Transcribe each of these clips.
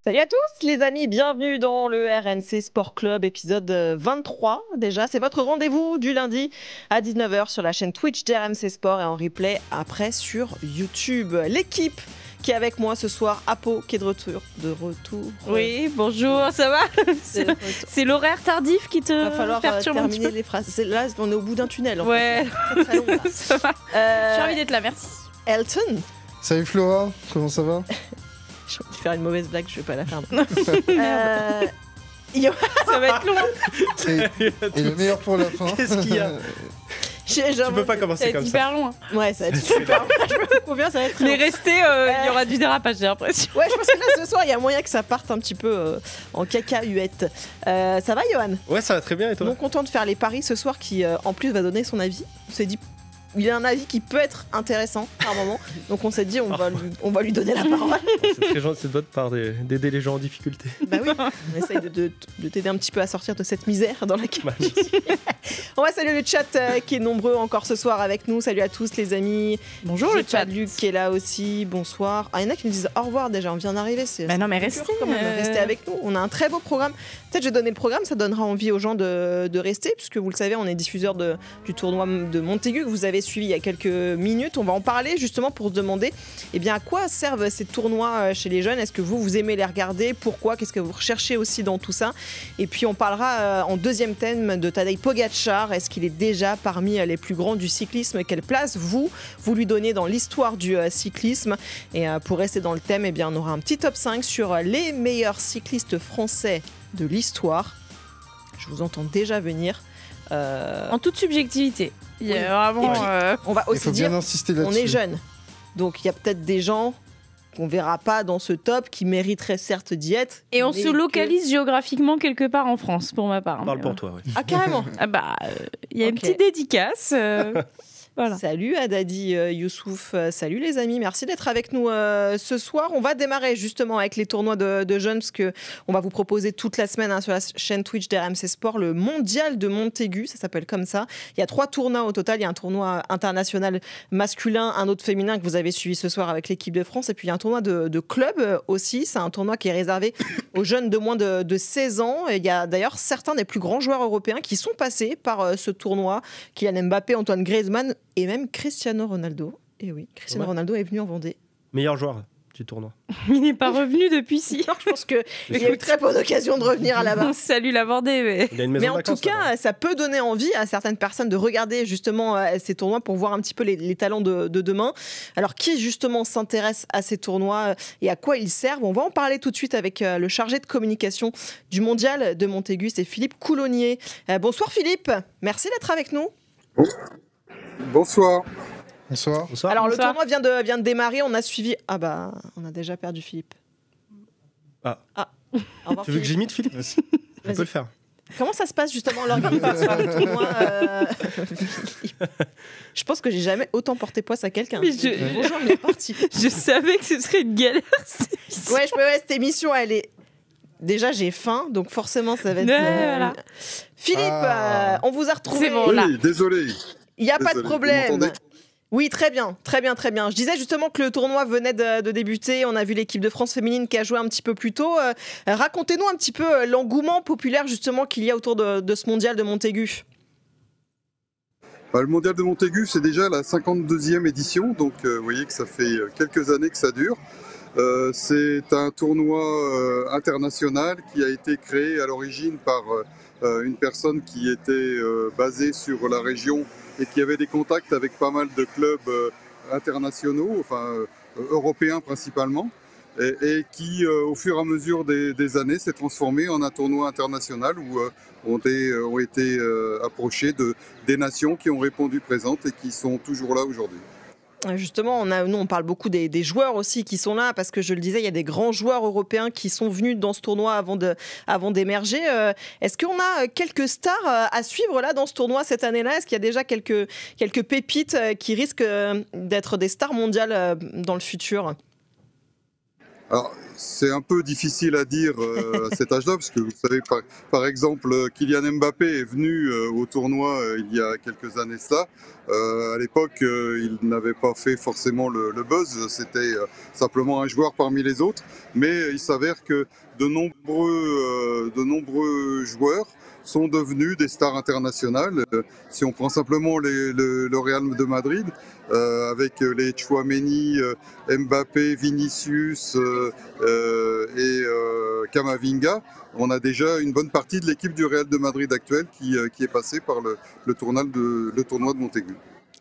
Salut à tous les amis, bienvenue dans le RNC Sport Club épisode 23 déjà. C'est votre rendez-vous du lundi à 19h sur la chaîne Twitch d'RMC Sport et en replay après sur YouTube. L'équipe qui est avec moi ce soir, Apo qui est de retour. Oui, bonjour, ça va? C'est l'horaire tardif qui te Il va falloir perturbe un petit terminer peu. Les phrases. Là, on est au bout d'un tunnel. En Ouais, fait. Très long, là. ça va. J'ai envie d'être là, merci. Elton, Salut Flora, comment ça va? je vais faire une mauvaise blague, je vais pas la faire. Ça va être long. Et le meilleur pour la fin. Qu'est-ce qu'il y a? Tu peux pas Ça va commencer être comme ça. hyper long. Ouais, ça va être super. Je me fais confiance, ça va être très Mais long. restez, il y aura du dérapage, j'ai l'impression. Ouais, je pense que là, ce soir, il y a moyen que ça parte un petit peu en cacahuète. Ça va, Johan? Ouais, ça va très bien et toi? Non content de faire les paris ce soir qui, en plus, va donner son avis. On s'est dit, il a un avis qui peut être intéressant par moment. Donc on s'est dit, on va lui donner la parole. C'est très gentil de votre part d'aider les gens en difficulté. Bah oui, on essaye de t'aider un petit peu à sortir de cette misère dans laquelle Bah, on va saluer le chat qui est nombreux encore ce soir avec nous. Salut à tous les amis. Bonjour le J'ai pas chat. Luc qui est là aussi. Bonsoir. Ah, il y en a qui nous disent au revoir déjà. On vient d'arriver. Bah non, mais dur restez. quand même. Restez avec nous. On a un très beau programme. Peut-être je vais donner le programme. Ça donnera envie aux gens de rester. Puisque vous le savez, on est diffuseur du tournoi de Montaigu que vous avez suivi il y a quelques minutes. On va en parler justement pour se demander à quoi servent ces tournois chez les jeunes. Est-ce que vous aimez les regarder? Pourquoi? Qu'est-ce que vous recherchez aussi dans tout ça? Et puis on parlera en deuxième thème de Tadej Pogacar. Est-ce qu'il est déjà parmi les plus grands du cyclisme? Quelle place vous lui donnez dans l'histoire du cyclisme? Et pour rester dans le thème, on aura un petit top 5 sur les meilleurs cyclistes français de l'histoire. Je vous entends déjà venir. En toute subjectivité. Il y a Oui. vraiment. Et puis, on va Il aussi faut dire, bien insister on là-dessus. est jeune. Donc il y a peut-être des gens qu'on verra pas dans ce top qui mériteraient certes d'y être. Et on mais se localise géographiquement quelque part en France, pour ma part. parle Mais, pour toi, ouais. Ah, carrément. Ah bah, il y a une Ok. petite dédicace. Voilà. Salut Adadi Youssouf, salut les amis, merci d'être avec nous ce soir. On va démarrer justement avec les tournois de jeunes parce que on va vous proposer toute la semaine sur la chaîne Twitch d'RMC Sport le mondial de Montaigu, ça s'appelle comme ça. Il y a 3 tournois au total, il y a un tournoi international masculin, un autre féminin que vous avez suivi ce soir avec l'équipe de France et puis il y a un tournoi de club aussi, c'est un tournoi qui est réservé aux jeunes de moins de 16 ans. Et il y a d'ailleurs certains des plus grands joueurs européens qui sont passés par ce tournoi, Kylian Mbappé, Antoine Griezmann et même Cristiano Ronaldo. Et oui, Cristiano Ouais. Ronaldo est venu en Vendée. Meilleur joueur du tournoi. Il n'est pas revenu depuis si. Non, je pense qu'il y a eu très peu d'occasion de revenir à la On base. salue la Vendée, mais. Il a une maison Mais de en tout vacances, là-bas. cas, ça peut donner envie à certaines personnes de regarder justement ces tournois pour voir un petit peu les talents de demain. Alors, qui justement s'intéresse à ces tournois et à quoi ils servent? On va en parler tout de suite avec le chargé de communication du Mondial de Montaigu, c'est Philippe Coulonnier. Bonsoir Philippe, merci d'être avec nous. Bonsoir. Bonsoir. Bonsoir. Alors, Bonsoir. le tournoi vient de démarrer, on a suivi... Ah bah, on a déjà perdu Philippe. Ah. Au revoir, Tu veux que Philippe. j'imite Philippe? On Vas-y. peut le faire. Comment ça se passe justement l'organisation du tournoi Je pense que j'ai jamais autant porté poisse à quelqu'un. Mais je- Bonjour, il est parti. Je savais que ce serait une galère. Ouais, cette émission, elle est. Déjà, j'ai faim, donc forcément, ça va être. Ouais, voilà. Philippe, Ah. on vous a retrouvé. C'est bon, là. Oui, désolé. Il n'y a pas de Désolé, vous problème. m'entendez? Oui, très bien, très bien, très bien. Je disais justement que le tournoi venait de débuter. On a vu l'équipe de France féminine qui a joué un petit peu plus tôt. Racontez-nous un petit peu l'engouement populaire justement qu'il y a autour de ce mondial de Montaigu. Le mondial de Montaigu, c'est déjà la 52e édition, donc vous voyez que ça fait quelques années que ça dure. C'est un tournoi international qui a été créé à l'origine par une personne qui était basée sur la région et qui avait des contacts avec pas mal de clubs internationaux, enfin européens principalement, et qui, au fur et à mesure des années, s'est transformé en un tournoi international où ont été approchés des nations qui ont répondu présentes et qui sont toujours là aujourd'hui. Justement, nous, on parle beaucoup des joueurs aussi qui sont là, parce que je le disais, il y a des grands joueurs européens qui sont venus dans ce tournoi avant d'émerger. Est-ce qu'on a quelques stars à suivre là dans ce tournoi cette année-là? Est-ce qu'il y a déjà quelques pépites qui risquent d'être des stars mondiales dans le futur? Alors, c'est un peu difficile à dire à cet âge-là, parce que vous savez, par exemple, Kylian Mbappé est venu au tournoi il y a quelques années cela. À l'époque, il n'avait pas fait forcément le buzz, c'était simplement un joueur parmi les autres. Mais il s'avère que de nombreux joueurs sont devenus des stars internationales. Si on prend simplement le Real de Madrid, avec les Tchouaméni, Mbappé, Vinicius et Camavinga, on a déjà une bonne partie de l'équipe du Real de Madrid actuelle qui est passée par le tournoi de Montaigu.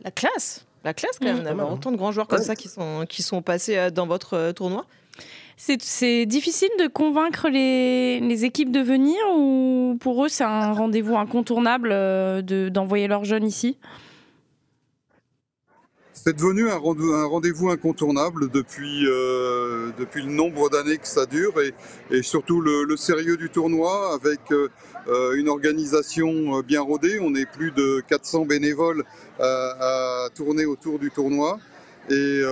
La classe quand même, d'avoir autant de grands joueurs comme ça qui sont passés dans votre tournoi. C'est difficile de convaincre les équipes de venir, ou pour eux c'est un rendez-vous incontournable d'envoyer leurs jeunes ici? C'est devenu un rendez-vous incontournable depuis le nombre d'années que ça dure, et surtout le sérieux du tournoi, avec une organisation bien rodée. On est plus de 400 bénévoles à tourner autour du tournoi, et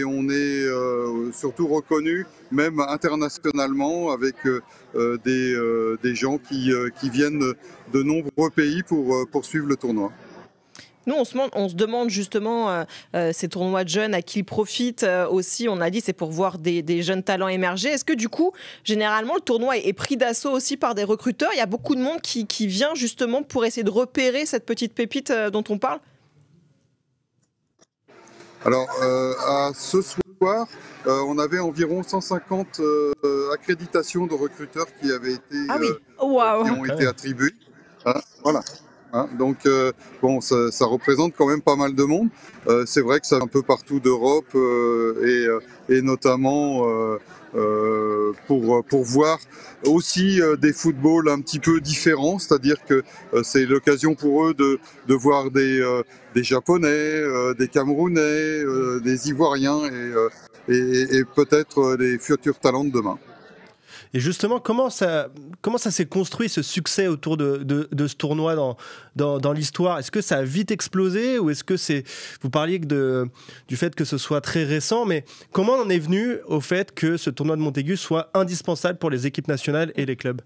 on est surtout reconnu même internationalement, avec des gens qui viennent de nombreux pays pour suivre le tournoi. Nous, on se demande justement, ces tournois de jeunes, à qui ils profitent aussi. On a dit c'est pour voir des jeunes talents émerger. Est-ce que du coup, généralement, le tournoi est pris d'assaut aussi par des recruteurs? Il y a beaucoup de monde qui vient justement pour essayer de repérer cette petite pépite dont on parle? Alors, à ce soir, on avait environ 150 accréditations de recruteurs qui avaient été, qui ont été attribuées. Voilà. Donc, bon, ça représente quand même pas mal de monde. C'est vrai que c'est un peu partout d'Europe, et notamment pour voir aussi des footballs un petit peu différents, c'est-à-dire que c'est l'occasion pour eux de voir des Japonais, des Camerounais, des Ivoiriens, et peut-être des futurs talents de demain. Et justement, comment ça s'est construit, ce succès autour de ce tournoi dans l'histoire? Est-ce que ça a vite explosé, ou est-ce que vous parliez du fait que ce soit très récent, mais comment on en est venu au fait que ce tournoi de Montaigu soit indispensable pour les équipes nationales et les clubs?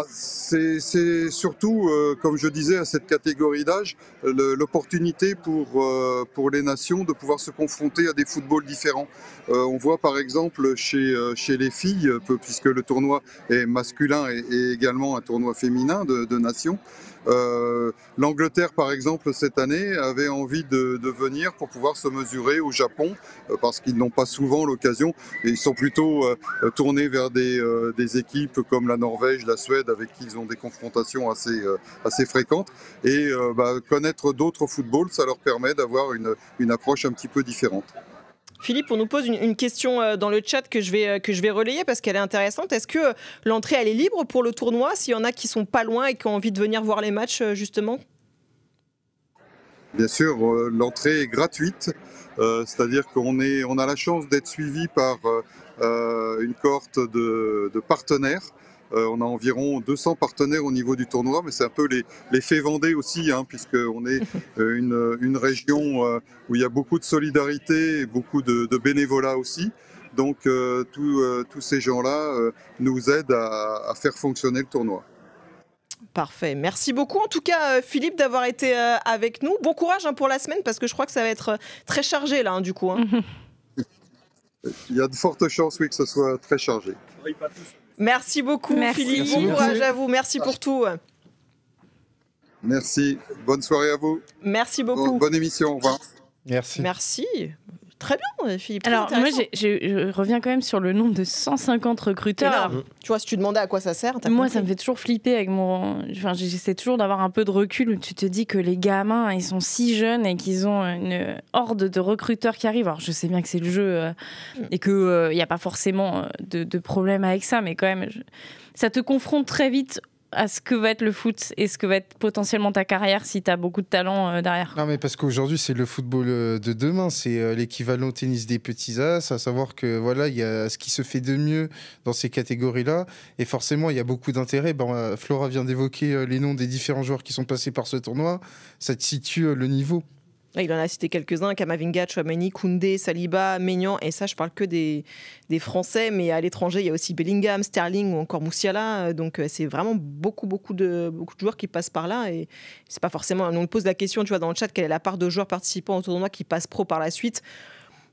C'est surtout, comme je disais, à cette catégorie d'âge, l'opportunité pour les nations de pouvoir se confronter à des footballs différents. On voit par exemple chez les filles, puisque le tournoi est masculin et également un tournoi féminin de nations, l'Angleterre par exemple cette année avait envie de venir pour pouvoir se mesurer au Japon, parce qu'ils n'ont pas souvent l'occasion, et ils sont plutôt tournés vers des équipes comme la Norvège, la Suède, avec qui ils ont des confrontations assez fréquentes, et connaître d'autres footballs, ça leur permet d'avoir une approche un petit peu différente. Philippe, on nous pose une question dans le chat que je vais relayer parce qu'elle est intéressante. Est-ce que l'entrée elle est libre pour le tournoi, s'il y en a qui sont pas loin et qui ont envie de venir voir les matchs justement? Bien sûr, l'entrée est gratuite, c'est-à-dire qu'on a la chance d'être suivi par une cohorte de partenaires. On a environ 200 partenaires au niveau du tournoi, mais c'est un peu l'effet Vendée aussi, puisqu'on est une région où il y a beaucoup de solidarité et beaucoup de bénévolat aussi. Donc tous ces gens-là nous aident à faire fonctionner le tournoi. Parfait. Merci beaucoup en tout cas Philippe d'avoir été avec nous. Bon courage pour la semaine, parce que je crois que ça va être très chargé là du coup. Il y a de fortes chances, oui, que ce soit très chargé. Oui, pas tous. Merci beaucoup Philippe, Merci. bon courage à vous, merci pour tout. Merci, bonne soirée à vous. Merci beaucoup. Bonne émission, au revoir. Merci. Très bien Philippe. Alors moi je reviens quand même sur le nombre de 150 recruteurs. Alors, tu vois, si tu demandais à quoi ça sert, moi ça me fait toujours flipper avec j'essaie toujours d'avoir un peu de recul, où tu te dis que les gamins ils sont si jeunes et qu'ils ont une horde de recruteurs qui arrivent. Alors je sais bien que c'est le jeu et qu'il n'y a pas forcément de problème avec ça, mais quand même ça te confronte très vite à ce que va être le foot et ce que va être potentiellement ta carrière si tu as beaucoup de talent derrière. Non, mais parce qu'aujourd'hui, c'est le football de demain. C'est l'équivalent au tennis des petits as, à savoir que voilà, il y a ce qui se fait de mieux dans ces catégories-là. Et forcément, il y a beaucoup d'intérêt. Flora vient d'évoquer les noms des différents joueurs qui sont passés par ce tournoi. Ça te situe le niveau. Il en a cité quelques-uns, Kamavinga, Tchouaméni, Koundé, Saliba, Maignan, et ça je parle que des Français, mais à l'étranger il y a aussi Bellingham, Sterling ou encore Musiala, donc c'est vraiment beaucoup de joueurs qui passent par là, et c'est pas forcément, on pose la question, tu vois, dans le chat, quelle est la part de joueurs participants au tournoi qui passent pro par la suite.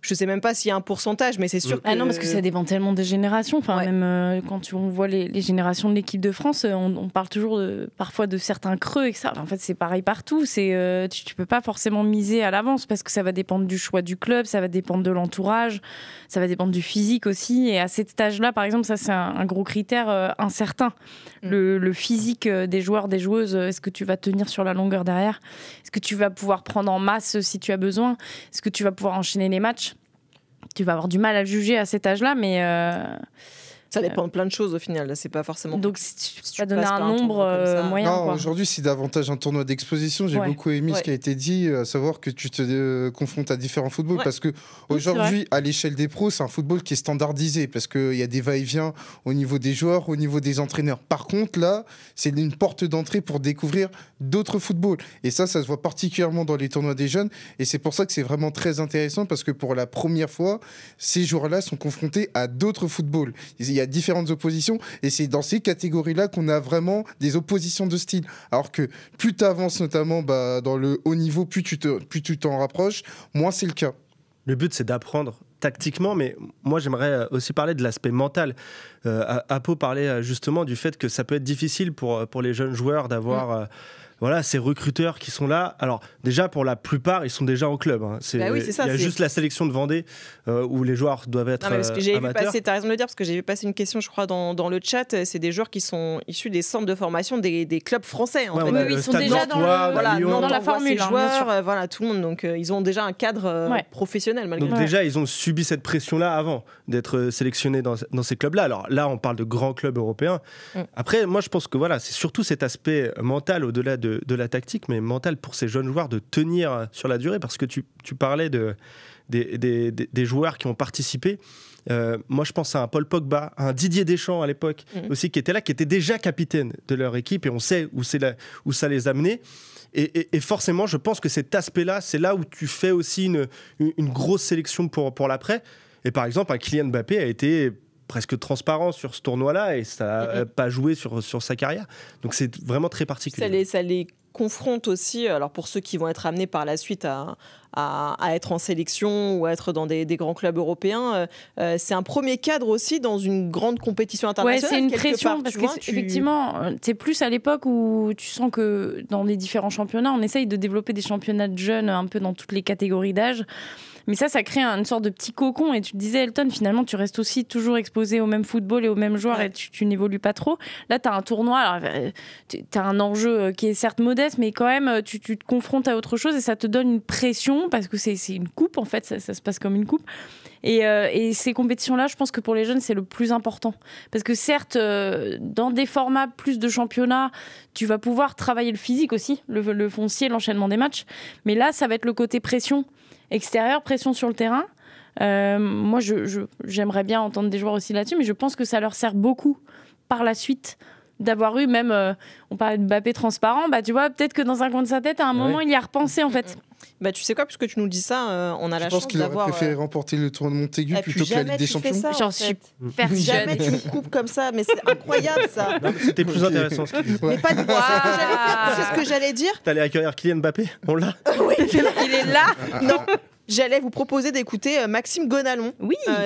Je sais même pas s'il y a un pourcentage, mais c'est sûr que... Ah non, parce que ça dépend tellement des générations. Enfin, même quand on voit les générations de l'équipe de France, on parle toujours parfois de certains creux et que ça. En fait, c'est pareil partout. Tu peux pas forcément miser à l'avance parce que ça va dépendre du choix du club, ça va dépendre de l'entourage, ça va dépendre du physique aussi. Et à cet âge-là, par exemple, ça c'est un gros critère incertain. Le physique des joueurs, des joueuses, est-ce que tu vas tenir sur la longueur derrière ? Est-ce que tu vas pouvoir prendre en masse si tu as besoin ? Est-ce que tu vas pouvoir enchaîner les matchs ? Tu vas avoir du mal à juger à cet âge-là, mais... Ça dépend de plein de choses au final, là, c'est pas forcément... Donc si tu vas donner un nombre moyen. Non, aujourd'hui c'est davantage un tournoi d'exposition. J'ai beaucoup aimé ce qui a été dit, à savoir que tu te confrontes à différents footballs, parce que aujourd'hui, à l'échelle des pros, c'est un football qui est standardisé, parce qu'il y a des va-et-vient au niveau des joueurs, au niveau des entraîneurs. Par contre, là, c'est une porte d'entrée pour découvrir d'autres footballs. Et ça se voit particulièrement dans les tournois des jeunes, et c'est pour ça que c'est vraiment très intéressant, parce que pour la première fois, ces joueurs-là sont confrontés à d'autres footballs. Il y a différentes oppositions, et c'est dans ces catégories-là qu'on a vraiment des oppositions de style. Alors que plus tu avances, notamment dans le haut niveau, plus tu t'en rapproches, moins c'est le cas. Le but, c'est d'apprendre tactiquement, mais moi, j'aimerais aussi parler de l'aspect mental. Apo parlait justement du fait que ça peut être difficile pour les jeunes joueurs d'avoir... ces recruteurs qui sont là. Alors, déjà, pour la plupart, ils sont déjà en club. Hein. C'est ça, il y a juste la sélection de Vendée où les joueurs doivent être amateurs. Parce que j'ai vu passer, t'as raison de le dire, parce que j'ai vu passer une question, je crois, dans le chat. C'est des joueurs qui sont issus des centres de formation des clubs français. En fait. Oui, ils sont déjà dans la formule. Joueurs, tout le monde. Donc, ils ont déjà un cadre professionnel. Donc, déjà, ils ont subi cette pression-là avant d'être sélectionnés dans ces clubs-là. Alors là, on parle de grands clubs européens. Après, moi, je pense que c'est surtout cet aspect mental au-delà de la tactique, mais mental pour ces jeunes joueurs de tenir sur la durée, parce que tu parlais des joueurs qui ont participé. Moi, je pense à un Paul Pogba, à un Didier Deschamps à l'époque aussi, qui était là, qui était déjà capitaine de leur équipe, et on sait où ça les a menés. Et forcément, je pense que cet aspect-là, c'est là où tu fais aussi une grosse sélection pour l'après. Et par exemple, un Kylian Mbappé a été presque transparent sur ce tournoi-là, et ça n'a pas joué sur sa carrière. Donc c'est vraiment très particulier. Ça les confronte aussi, alors pour ceux qui vont être amenés par la suite à être en sélection ou à être dans des grands clubs européens, c'est un premier cadre aussi dans une grande compétition internationale. Ouais, c'est une pression, parce qu'effectivement, c'est plus à l'époque où tu sens que dans les différents championnats, on essaye de développer des championnats de jeunes un peu dans toutes les catégories d'âge. Mais ça crée une sorte de petit cocon. Et tu te disais, Elton, finalement, tu restes aussi toujours exposé au même football et aux mêmes joueurs, et tu n'évolues pas trop. Là, tu as un tournoi, alors tu as un enjeu qui est certes modeste, mais quand même, tu te confrontes à autre chose, et ça te donne une pression, parce que c'est une coupe, en fait, ça se passe comme une coupe. Et ces compétitions-là, je pense que pour les jeunes, c'est le plus important. Parce que certes, dans des formats plus de championnat, tu vas pouvoir travailler le physique aussi, le foncier, l'enchaînement des matchs. Mais là, ça va être le côté pression extérieure, pression sur le terrain. Moi, j'aimerais bien entendre des joueurs aussi là-dessus, mais je pense que ça leur sert beaucoup par la suite d'avoir eu, même, on parlait de Mbappé transparent, tu vois, peut-être que dans un coin de sa tête, à un moment, il y a repensé, en fait. Tu sais quoi, puisque tu nous dis ça, on a la chance d'avoir... Je pense qu'il aurait préféré remporter le tournoi de Montaigu plutôt que la Ligue des Champions. J'en suis persuadée. Jamais tu me coupes comme ça, mais c'est incroyable, ça. Non, c'était plus intéressant ce qu'il dit. Mais pas du tout, c'est ce que j'allais dire. T'allais accueillir Kylian Mbappé, on l'a. Oui, il est là. Non. J'allais vous proposer d'écouter Maxime Gonalon,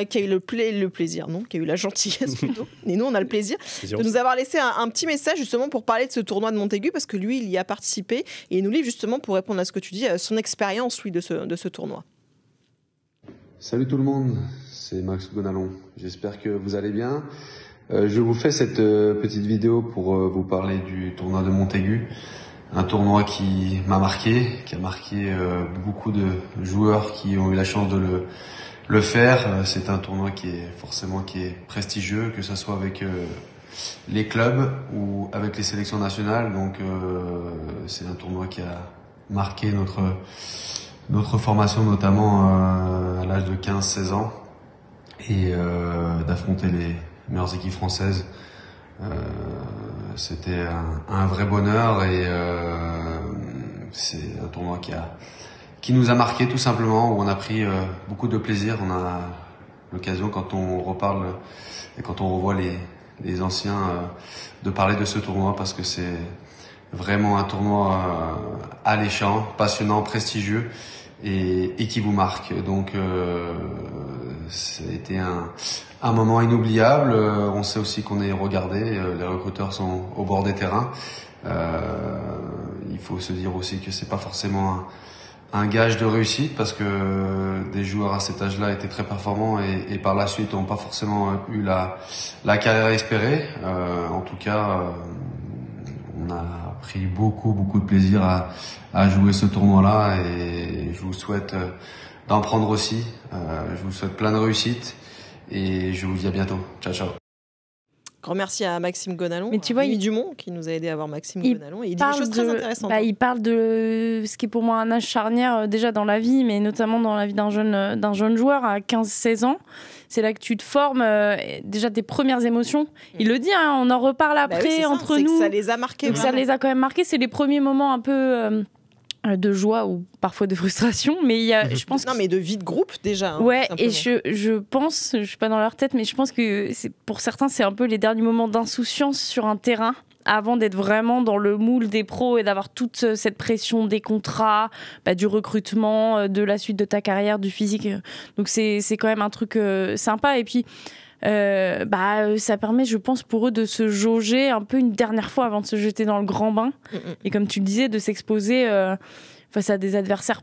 qui a eu le plaisir, qui a eu la gentillesse plutôt, et nous on a le plaisir de nous avoir laissé un petit message justement pour parler de ce tournoi de Montaigu, parce que lui il y a participé, et il nous livre justement, pour répondre à ce que tu dis, son expérience de ce tournoi. Salut tout le monde, c'est Max Gonalon, j'espère que vous allez bien. Je vous fais cette petite vidéo pour vous parler du tournoi de Montaigu. Un tournoi qui m'a marqué, qui a marqué beaucoup de joueurs qui ont eu la chance de le faire. C'est un tournoi qui est prestigieux, que ce soit avec les clubs ou avec les sélections nationales. Donc c'est un tournoi qui a marqué notre formation, notamment à l'âge de 15-16 ans, et d'affronter les meilleures équipes françaises. C'était un vrai bonheur, et c'est un tournoi nous a marqué tout simplement, où on a pris beaucoup de plaisir. On a l'occasion, quand on reparle et quand on revoit les anciens, de parler de ce tournoi, parce que c'est vraiment un tournoi alléchant, passionnant, prestigieux et qui vous marque. Donc ça a été un moment inoubliable. On sait aussi qu'on est regardé, les recruteurs sont au bord des terrains. Il faut se dire aussi que c'est pas forcément un gage de réussite, parce que des joueurs à cet âge-là étaient très performants et par la suite n'ont pas forcément eu la carrière espérée. En tout cas, on a pris beaucoup de plaisir à jouer ce tournoi-là, et je vous souhaite d'en prendre aussi. Je vous souhaite plein de réussite et je vous dis à bientôt. Ciao, ciao. Grand merci à Maxime Gonalon, mais tu vois, Dumont, qui nous a aidé à avoir Maxime Gonalon. Et il dit des choses très intéressantes. Il parle de ce qui est pour moi un âge charnière déjà dans la vie, mais notamment dans la vie d'un jeune joueur à 15-16 ans. C'est là que tu te formes déjà tes premières émotions. Il le dit, hein, on en reparle après entre nous. Ça les a marqués. Donc ça les a quand même marqués. C'est les premiers moments un peu de joie ou parfois de frustration, mais il y a, je pense, non, mais de vie de groupe déjà. Hein, ouais, et je pense, je suis pas dans leur tête, mais je pense que pour certains c'est un peu les derniers moments d'insouciance sur un terrain avant d'être vraiment dans le moule des pros et d'avoir toute cette pression des contrats, du recrutement, de la suite de ta carrière, du physique. Donc c'est quand même un truc sympa. Et puis ça permet, je pense, pour eux de se jauger un peu une dernière fois avant de se jeter dans le grand bain. Et comme tu le disais, de s'exposer face à des adversaires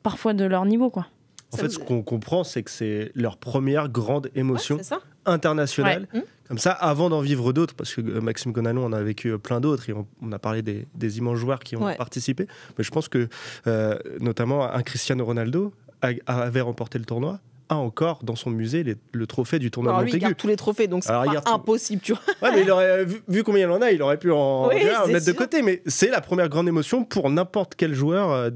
parfois de leur niveau, quoi. En fait, ce qu'on comprend, c'est que c'est leur première grande émotion internationale. Ouais. Comme ça, avant d'en vivre d'autres, parce que Maxime Gonalon en a vécu plein d'autres, et on a parlé des immenses joueurs qui ont participé. Mais je pense que, notamment, un Cristiano Ronaldo avait remporté le tournoi, a encore dans son musée le trophée du tournoi de Montaigu. Il garde tous les trophées, donc c'est pas impossible, tu vois. Ouais, mais il aurait vu combien il en a, il aurait pu en mettre de côté. Mais c'est la première grande émotion pour n'importe quel joueur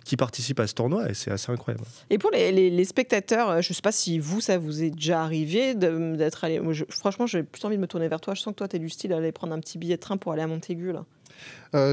qui participe à ce tournoi, et c'est assez incroyable. Et pour les spectateurs, je sais pas si ça vous est déjà arrivé d'être allé. Franchement, j'ai plus envie de me tourner vers toi. Je sens que toi, t'es du style à aller prendre un petit billet de train pour aller à Montaigu, là.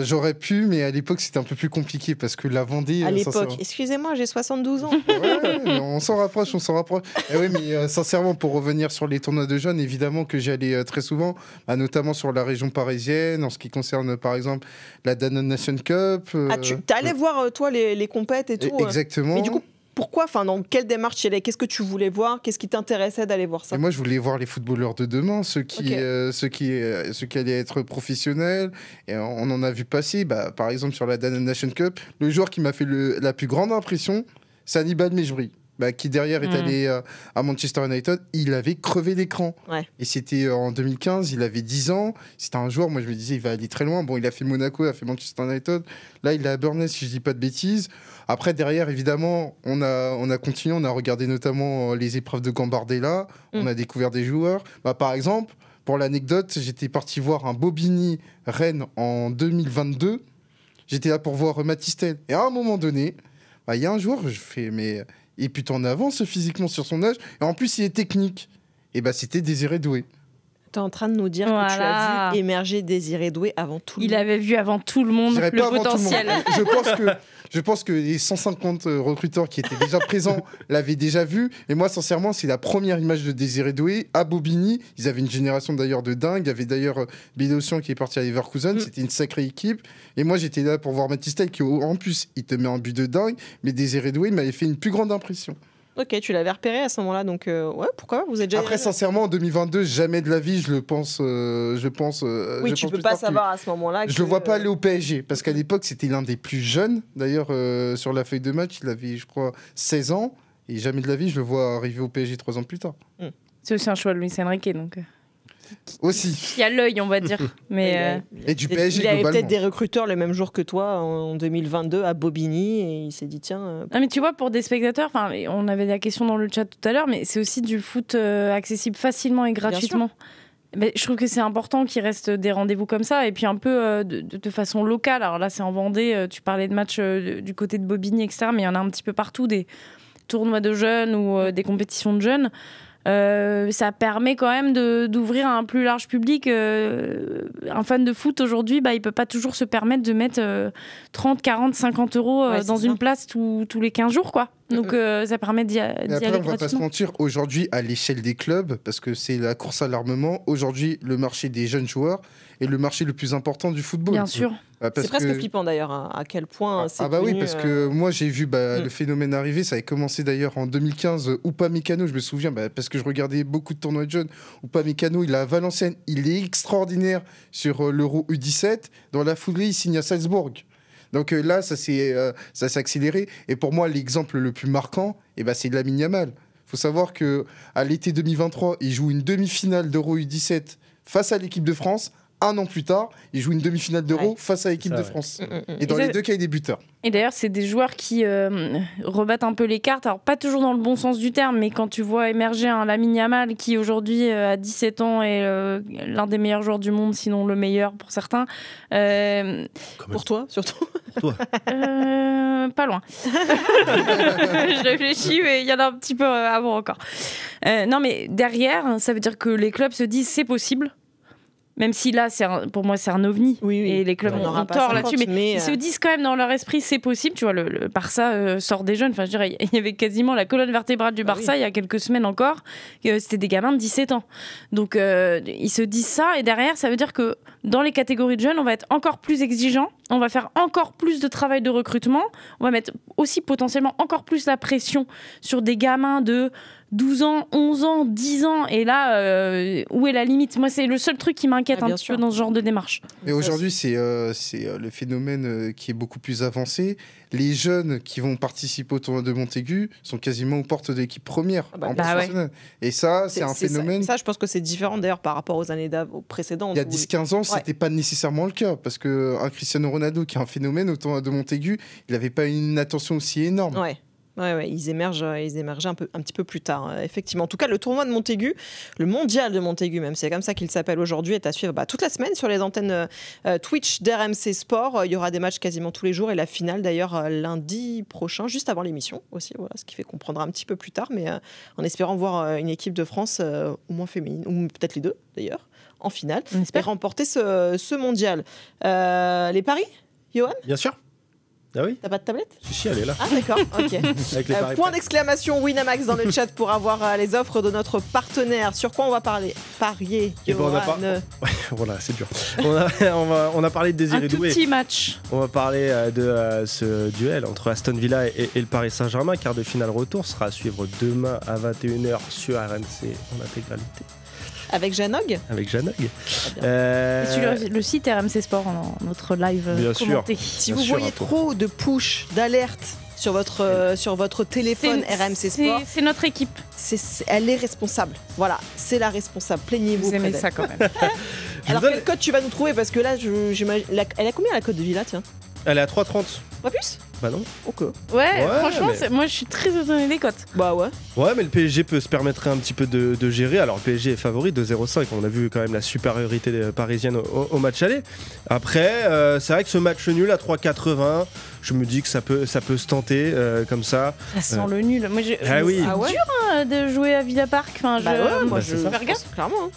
J'aurais pu, mais à l'époque c'était un peu plus compliqué parce que la Vendée. À l'époque, excusez-moi, j'ai 72 ans. Ouais, on s'en rapproche. Et oui, mais sincèrement, pour revenir sur les tournois de jeunes, évidemment que j'y allais très souvent, notamment sur la région parisienne, en ce qui concerne par exemple la Danone Nation Cup. Tu allais voir toi les compètes et tout. Exactement. Mais du coup, pourquoi, dans quelle démarche tu y allais? Qu'est-ce que tu voulais voir? Qu'est-ce qui t'intéressait d'aller voir ça? Et moi, je voulais voir les footballeurs de demain, ceux qui allaient être professionnels. Et on en a vu passer, par exemple, sur la Danone Nation Cup. Le joueur qui m'a fait la plus grande impression, c'est Hannibal Mejbri. Qui derrière est allé à Manchester United, il avait crevé l'écran. Ouais. Et c'était en 2015, il avait 10 ans. C'était un joueur, moi je me disais, il va aller très loin. Bon, il a fait Monaco, il a fait Manchester United. Là, il est à Burnley, si je dis pas de bêtises. Après, derrière, évidemment, on a continué, on a regardé notamment les épreuves de Gambardella. On a découvert des joueurs. Par exemple, pour l'anecdote, j'étais parti voir un Bobigny-Rennes en 2022. J'étais là pour voir Matistel. Et à un moment donné, il y a un joueur, je fais, mais... Et puis en avance physiquement sur son âge. Et en plus, il est technique. Et c'était Désiré Doué. Tu es en train de nous dire que tu as vu émerger Désiré Doué avant tout le monde. Il avait vu avant tout le monde le potentiel. Je pense que les 150 recruteurs qui étaient déjà présents l'avaient déjà vu. Et moi, sincèrement, c'est la première image de Désiré Doué à Bobigny. Ils avaient une génération d'ailleurs de dingue. Il y avait d'ailleurs Bédossian qui est parti à Leverkusen. C'était une sacrée équipe. Et moi, j'étais là pour voir Matistel qui, en plus, il te met un but de dingue. Mais Désiré Doué, il m'avait fait une plus grande impression. Ok, tu l'avais repéré à ce moment-là, donc ouais, pourquoi vous êtes déjà... Après, sincèrement, en 2022, jamais de la vie, je le pense. Oui, tu peux pas savoir à ce moment-là. Je le vois pas aller au PSG, parce qu'à l'époque, c'était l'un des plus jeunes. D'ailleurs, sur la feuille de match, il avait, je crois, 16 ans. Et jamais de la vie, je le vois arriver au PSG 3 ans plus tard. C'est aussi un choix de Luis Enrique, donc... Aussi. Il y a l'œil, on va dire. Mais et du PSG, il avait peut-être des recruteurs le même jour que toi en 2022 à Bobigny et il s'est dit tiens. Non, mais tu vois, pour des spectateurs, on avait la question dans le chat tout à l'heure, mais c'est aussi du foot accessible facilement et gratuitement. Mais je trouve que c'est important qu'il reste des rendez-vous comme ça et puis un peu de façon locale. Alors là, c'est en Vendée. Tu parlais de matchs du côté de Bobigny, etc. Mais il y en a un petit peu partout, des tournois de jeunes ou des compétitions de jeunes. ça permet quand même d'ouvrir à un plus large public. Un fan de foot aujourd'hui, il peut pas toujours se permettre de mettre 30, 40, 50 euros dans une place tous les 15 jours, quoi. Donc ça permet d'y aller gratuitement. On va pas se mentir, aujourd'hui, à l'échelle des clubs, parce que c'est la course à l'armement, aujourd'hui, le marché des jeunes joueurs est le marché le plus important du football. Bien sûr. C'est presque flippant d'ailleurs, à quel point c'est oui, parce que moi j'ai vu le phénomène arriver, ça avait commencé d'ailleurs en 2015, Upamecano, je me souviens, parce que je regardais beaucoup de tournois de jeunes, Upamecano, il est à Valenciennes, il est extraordinaire sur l'Euro U17, dans la foulée il signe à Salzbourg. Donc là, ça s'est accéléré. Et pour moi, l'exemple le plus marquant, c'est Lamine Yamal. Il faut savoir qu'à l'été 2023, il joue une demi-finale d'Euro U17 face à l'équipe de France. Un an plus tard, il joue une demi-finale d'Euro face à l'équipe de France. Et dans les deux cas, il est buteur. Et d'ailleurs, c'est des joueurs qui rebattent un peu les cartes. Alors, pas toujours dans le bon sens du terme, mais quand tu vois émerger un Lamine Yamal qui, aujourd'hui, à 17 ans, est l'un des meilleurs joueurs du monde, sinon le meilleur pour certains. Pour toi, surtout. Pour toi. Pas loin. Je réfléchis, mais il y en a un petit peu avant encore. Non, mais derrière, ça veut dire que les clubs se disent c'est possible. Même si là, pour moi, c'est un ovni. Oui. Et les clubs ont tort là-dessus. Mais ils se disent quand même dans leur esprit, c'est possible. Tu vois, le Barça sort des jeunes. Enfin, je dirais, il y avait quasiment la colonne vertébrale du Barça il y a quelques semaines encore. C'était des gamins de 17 ans. Donc, ils se disent ça. Et derrière, ça veut dire que dans les catégories de jeunes, on va être encore plus exigeant. On va faire encore plus de travail de recrutement. On va mettre aussi potentiellement encore plus la pression sur des gamins de 12 ans, 11 ans, 10 ans. Et là, où est la limite ? Moi, c'est le seul truc qui m'inquiète un petit peu dans ce genre de démarche. Et aujourd'hui, c'est le phénomène qui est beaucoup plus avancé. Les jeunes qui vont participer au tournoi de Montaigu sont quasiment aux portes de l'équipe première en professionnel. Et ça, c'est un phénomène... Ça, je pense que c'est différent d'ailleurs par rapport aux années précédentes. Il y a 10-15 ans, c'était pas nécessairement le cas. Parce qu'un Cristiano Ronaldo qui est un phénomène au tournoi de Montaigu, il n'avait pas une attention aussi énorme. Ouais, ils émergeaient un petit peu plus tard, effectivement. En tout cas, le tournoi de Montaigu, le mondial de Montaigu, même c'est comme ça qu'il s'appelle aujourd'hui, est à suivre toute la semaine sur les antennes Twitch d'RMC Sport. Il y aura des matchs quasiment tous les jours et la finale d'ailleurs lundi prochain, juste avant l'émission aussi. Voilà, ce qui fait qu'on prendra un petit peu plus tard, mais en espérant voir une équipe de France au moins féminine, ou peut-être les deux d'ailleurs, en finale, et remporter ce mondial. Les paris, Johan ? Bien sûr. Ah oui ? T'as pas de tablette ? Si, elle est là. Ah d'accord, ok. Point d'exclamation Winamax dans le chat pour avoir les offres de notre partenaire. Sur quoi on va parier, Johan ? Voilà, c'est dur. On a parlé de Désiré Doué. Un tout petit match. On va parler de ce duel entre Aston Villa et le Paris Saint-Germain. Quart de finale retour sera à suivre demain à 21h sur RMC en intégralité. Avec Janog ? Avec Janog. Et sur le site RMC Sport, notre live bien commenté. Sûr. Si vous voyez trop de push, d'alerte sur votre téléphone RMC Sport, c'est notre équipe. Elle est responsable. Voilà, c'est la responsable. Plaignez-vous. Vous aimez ça quand même. Alors quel code tu vas nous trouver ? Parce que là, elle a combien la cote de Villa, tiens ? Elle est à 3,30. Pas plus ? Bah non. Ok. Ouais, franchement, moi je suis très étonnée des cotes. Bah ouais. Ouais, mais le PSG peut se permettre un petit peu de gérer. Alors le PSG est favori de 0,5. On a vu quand même la supériorité parisienne au match aller. Après, c'est vrai que ce match nul à 3,80, je me dis que ça peut se tenter comme ça. Ça sent le nul. Moi, c'est dur de jouer à Villa Park. Enfin, moi je fais gaffe. Clairement.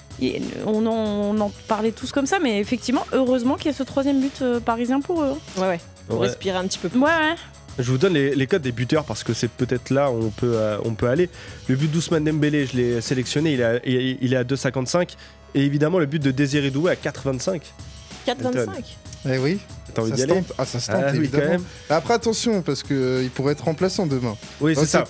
On en parlait tous comme ça, mais effectivement, heureusement qu'il y a ce troisième but parisien pour eux. Ouais. Pour respirer un petit peu plus. Ouais. Je vous donne les codes des buteurs parce que c'est peut-être là où on peut aller. Le but d'Ousmane Dembélé, je l'ai sélectionné, il est à 2,55. Et évidemment, le but de Désiré Doué à 4,25. 4,25 ? Eh oui. T'as envie d'y aller ? Ça se tente, évidemment. Oui, après, attention, parce qu'il pourrait être remplaçant demain. Oui, c'est ça.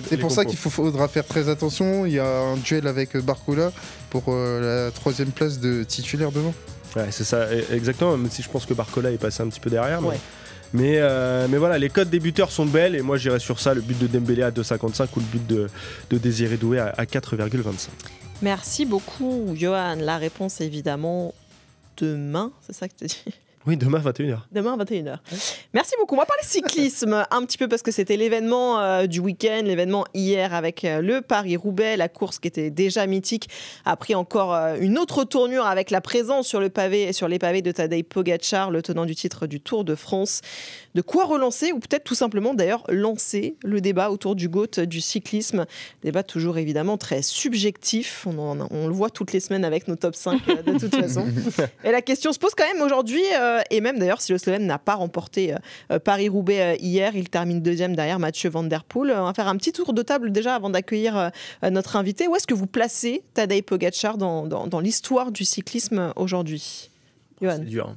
C'est pour ça qu'il faudra faire très attention. Il y a un duel avec Barcola pour la 3e place de titulaire demain. Ouais, c'est ça, exactement. Même si je pense que Barcola est passé un petit peu derrière. Ouais. Mais voilà, les codes des buteurs sont belles. Et moi, j'irais sur ça. Le but de Dembélé à 2,55 ou le but de Désiré Doué à 4,25. Merci beaucoup, Johan. La réponse, évidemment, demain. C'est ça que tu dis ? Oui, demain 21h. Demain 21h. Merci beaucoup. On va parler cyclisme un petit peu parce que c'était l'événement du week-end, l'événement hier avec le Paris-Roubaix. La course qui était déjà mythique a pris encore une autre tournure avec la présence sur les pavés de Tadej Pogačar, le tenant du titre du Tour de France. De quoi relancer ou peut-être tout simplement d'ailleurs lancer le débat autour du GOAT du cyclisme. Débat toujours évidemment très subjectif. On le voit toutes les semaines avec nos top 5 de toute façon. Et la question se pose quand même aujourd'hui, et même d'ailleurs si le Slovène n'a pas remporté Paris-Roubaix hier, il termine deuxième derrière Mathieu Van Der Poel. On va faire un petit tour de table déjà avant d'accueillir notre invité. Où est-ce que vous placez Tadej Pogačar dans l'histoire du cyclisme aujourd'hui, Johan? C'est dur.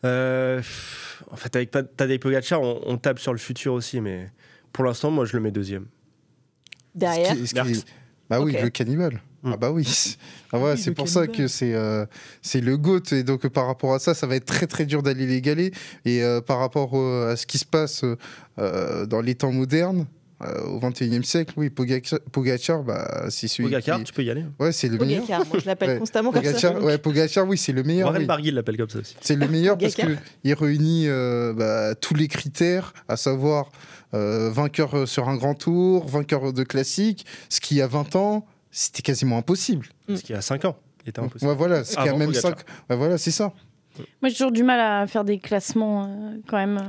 En fait, avec Tadej Pogačar, on tape sur le futur aussi, mais pour l'instant, moi, je le mets deuxième. Derrière Bah oui, le cannibale. Ah bah oui. Ah ouais, c'est pour ça que c'est le GOAT. Et donc, par rapport à ça, ça va être très très dur d'aller l'égaler. Et par rapport à ce qui se passe dans les temps modernes, au XXIe siècle, oui, Pogačar, bah, c'est celui Pogačar, tu peux y aller. Ouais, c'est le meilleur. Moi, je l'appelle constamment Pogačar, comme ça. Ouais, Pogačar, oui, c'est le meilleur. Warren oui. Barguil l'appelle comme ça aussi. C'est le meilleur parce qu'il réunit tous les critères, à savoir vainqueur sur un grand tour, vainqueur de classique, ce qui, il y a 20 ans, c'était quasiment impossible. Ce qui, il y a 5 ans, était impossible. Ouais, voilà, ce qui a même 5... Ouais, voilà, c'est ça. Moi, j'ai toujours du mal à faire des classements quand même.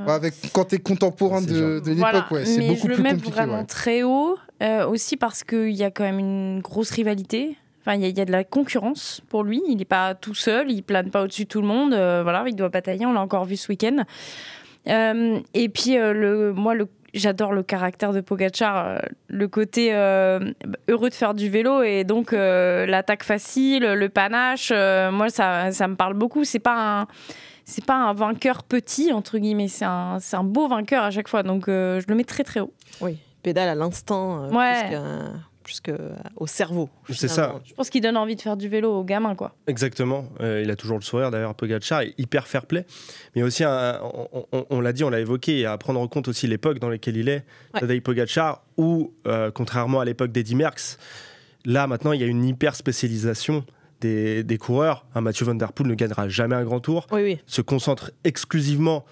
Quand tu es contemporain de l'époque, voilà. c'est beaucoup plus compliqué. Mais je le mets vraiment très haut, aussi parce qu'il y a quand même une grosse rivalité. Enfin, il y a de la concurrence pour lui. Il n'est pas tout seul, il plane pas au-dessus de tout le monde. Voilà, il doit batailler, on l'a encore vu ce week-end. Et puis, j'adore le caractère de Pogačar, le côté heureux de faire du vélo et donc l'attaque facile, le panache. Moi, ça me parle beaucoup. C'est pas un vainqueur petit entre guillemets. C'est un beau vainqueur à chaque fois. Donc, je le mets très très haut. Oui, pédale à l'instinct. Plus qu'au cerveau. C'est ça. Je pense qu'il donne envie de faire du vélo aux gamins, quoi. Exactement. Il a toujours le sourire, d'ailleurs, Pogačar, hyper fair-play. Mais aussi, on l'a dit, on l'a évoqué, et à prendre en compte aussi l'époque dans laquelle il est, Tadej Pogačar, où, contrairement à l'époque d'Eddy Merckx, là, maintenant, il y a une hyper-spécialisation des coureurs. Mathieu Van Der Poel ne gagnera jamais un grand tour, se concentre exclusivement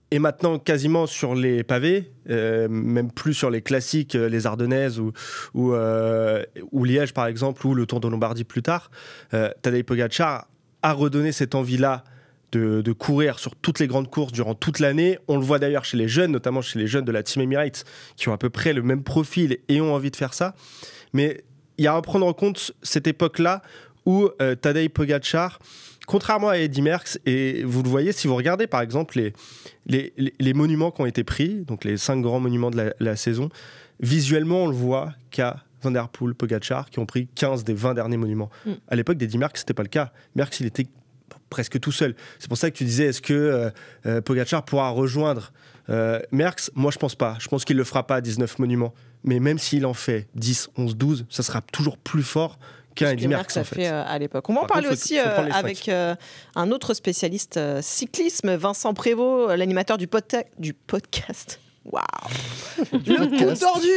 et maintenant quasiment sur les pavés, même plus sur les classiques, les Ardennaises ou Liège par exemple, ou le Tour de Lombardie plus tard. Tadej Pogačar a redonné cette envie-là de courir sur toutes les grandes courses durant toute l'année. On le voit d'ailleurs chez les jeunes, notamment chez les jeunes de la Team Emirates, qui ont à peu près le même profil et ont envie de faire ça. Mais il y a à prendre en compte cette époque-là où Tadej Pogačar, contrairement à Eddy Merckx, et vous le voyez, si vous regardez par exemple les monuments qui ont été pris, donc les 5 grands monuments de la saison, visuellement on le voit qu'à Van Der Poel, Pogačar, qui ont pris 15 des 20 derniers monuments. À l'époque d'Eddy Merckx, c'était pas le cas. Merckx, il était presque tout seul. C'est pour ça que tu disais, est-ce que Pogačar pourra rejoindre Merckx? Moi, je pense pas. Je pense qu'il le fera pas à 19 monuments. Mais même s'il en fait 10, 11, 12, ça sera toujours plus fort qu'un Eddy Merckx, en fait. À l'époque. On va en parler aussi avec un autre spécialiste cyclisme, Vincent Prévost, l'animateur du podcast. Waouh. Le coup tordu.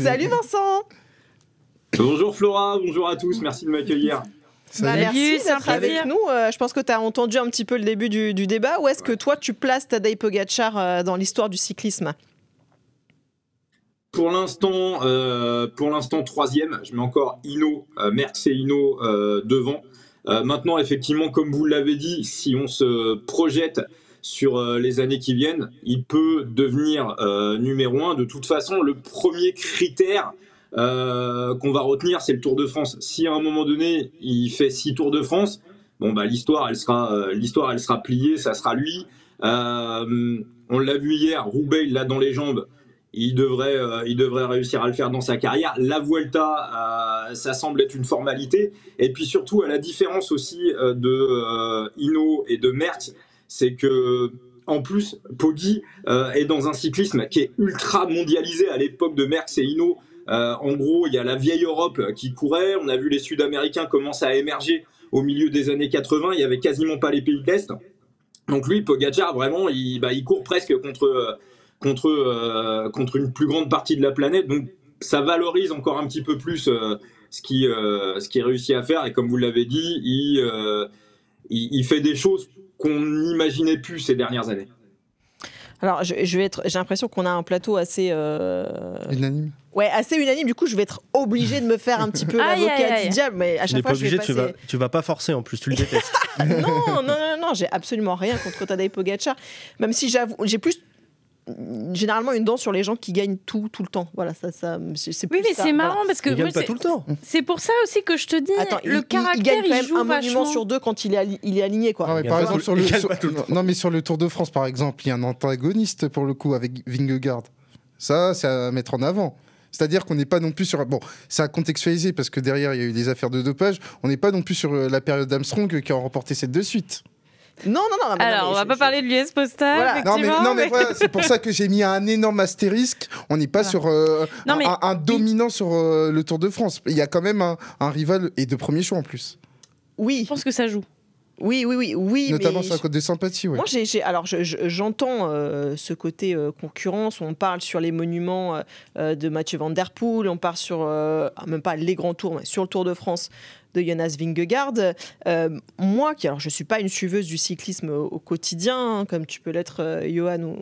Salut Vincent. Bonjour Flora, bonjour à tous, merci de m'accueillir. Merci d'être avec nous. Je pense que tu as entendu un petit peu le début du débat. Où est-ce que toi, tu places Tadej Pogačar dans l'histoire du cyclisme ? Pour l'instant, troisième. Je mets encore Merckx et Hinault devant. Maintenant, effectivement, comme vous l'avez dit, si on se projette sur les années qui viennent, il peut devenir numéro 1. De toute façon, le premier critère qu'on va retenir, c'est le Tour de France. Si à un moment donné, il fait 6 Tours de France, bon, bah, l'histoire, elle sera pliée, ça sera lui. On l'a vu hier, Roubaix, il l'a dans les jambes. Il devrait réussir à le faire dans sa carrière. La Vuelta, ça semble être une formalité. Et puis surtout, à la différence aussi de Hinault et de Merckx, c'est que en plus, Poggi est dans un cyclisme qui est ultra mondialisé à l'époque de Merckx et Hinault. En gros, il y a la vieille Europe qui courait. On a vu les Sud-Américains commencer à émerger au milieu des années 80. Il n'y avait quasiment pas les pays de l'Est. Donc lui, Pogačar, vraiment, il court presque contre une plus grande partie de la planète, donc ça valorise encore un petit peu plus ce qu'il réussit à faire, et comme vous l'avez dit, il fait des choses qu'on n'imaginait plus ces dernières années. Alors, j'ai l'impression qu'on a un plateau assez... Unanime. Ouais, assez unanime. Du coup, je vais être obligée de me faire un petit peu l'avocat du diable. Mais à chaque fois, je vais passer... tu vas pas forcer, en plus, tu le détestes. non, j'ai absolument rien contre Tadej Pogacar. Même si j'ai plus... généralement une dent sur les gens qui gagnent tout le temps. Voilà, c'est plus oui, mais ça, c'est marrant voilà. parce que il gagne pas tout le temps. C'est pour ça aussi que je te dis, le caractère, il gagne quand même joue un vachement. monument sur deux quand il est aligné, quoi. Ah ouais, par exemple, mais sur le Tour de France, par exemple, il y a un antagoniste pour le coup avec Vingegaard. Ça, c'est à mettre en avant. C'est-à-dire qu'on n'est pas non plus sur... Bon, c'est à contextualiser parce que derrière, il y a eu des affaires de dopage. On n'est pas non plus sur la période d'Armstrong qui a remporté 7 de suite. Non. Alors, on va pas parler de l'US Postal, voilà. effectivement. Non, mais voilà, c'est pour ça que j'ai mis un énorme astérisque. On n'est pas sur un dominant sur le Tour de France. Il y a quand même un rival et de premier choix en plus. Oui. Je pense que ça joue. Oui. Notamment sur la côte de sympathie, ouais. Moi, j'entends ce côté concurrence. On parle sur les monuments de Mathieu Van Der Poel. On parle sur, même pas les grands tours, mais sur le Tour de France de Jonas Vingegaard. Moi, je suis pas une suiveuse du cyclisme au quotidien, comme tu peux l'être, Johan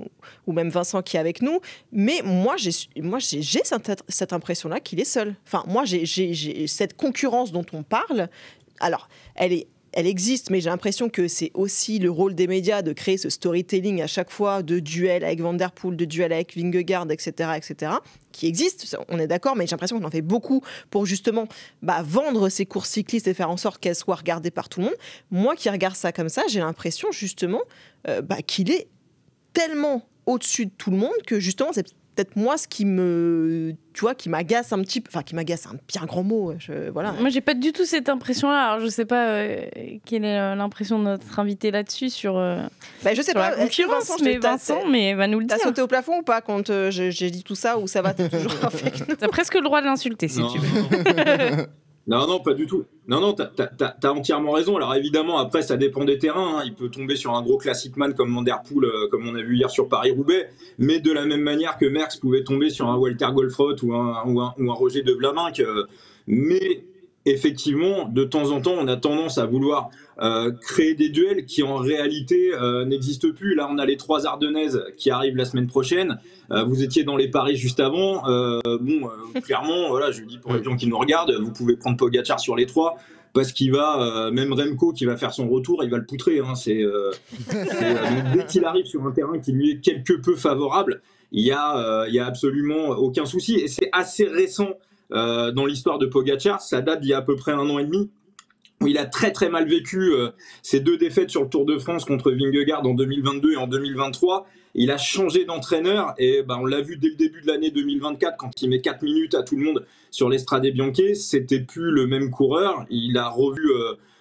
ou même Vincent qui est avec nous. Mais moi, j'ai cette impression-là qu'il est seul. Enfin, moi, j'ai cette concurrence dont on parle. Alors, elle existe, mais j'ai l'impression que c'est aussi le rôle des médias de créer ce storytelling à chaque fois de duel avec Van Der Poel, de duel avec Vingegaard, etc., qui existe, on est d'accord, mais j'ai l'impression qu'on en fait beaucoup pour justement vendre ces courses cyclistes et faire en sorte qu'elles soient regardées par tout le monde. Moi qui regarde ça comme ça, j'ai l'impression justement qu'il est tellement au-dessus de tout le monde que justement c'est peut-être moi ce qui m'agace un petit peu, enfin qui m'agace, un bien grand mot, voilà. Moi j'ai pas du tout cette impression-là. Alors je sais pas quelle est l'impression de notre invité là-dessus sur je sais pas, la concurrence, Vincent va nous le dire. T'as sauté au plafond ou pas quand j'ai dit tout ça, ou ça va, t'es toujours avec nous? T'as presque le droit de l'insulter si tu veux. Non, pas du tout. Non, t'as entièrement raison. Alors évidemment, après, ça dépend des terrains. Il peut tomber sur un gros classic man comme Van Der Poel, comme on a vu hier sur Paris-Roubaix, mais de la même manière que Merckx pouvait tomber sur un Walter Golfroth ou un Roger de Vlaminck. Mais effectivement, de temps en temps, on a tendance à vouloir créer des duels qui en réalité n'existent plus. Là, on a les 3 Ardennaises qui arrivent la semaine prochaine. Vous étiez dans les paris juste avant. Clairement, voilà, je dis pour les gens qui nous regardent, vous pouvez prendre Pogacar sur les 3 parce qu'il va, même Remco qui va faire son retour, il va le poutrer. Hein, dès qu'il arrive sur un terrain qui lui est quelque peu favorable, il y a absolument aucun souci. Et c'est assez récent dans l'histoire de Pogacar. Ça date d'il y a à peu près 1 an et demi. Où il a très très mal vécu ses 2 défaites sur le Tour de France contre Vingegaard en 2022 et en 2023. Il a changé d'entraîneur et on l'a vu dès le début de l'année 2024 quand il met 4 minutes à tout le monde sur l'Estrade Bianche. C'était plus le même coureur. Il a revu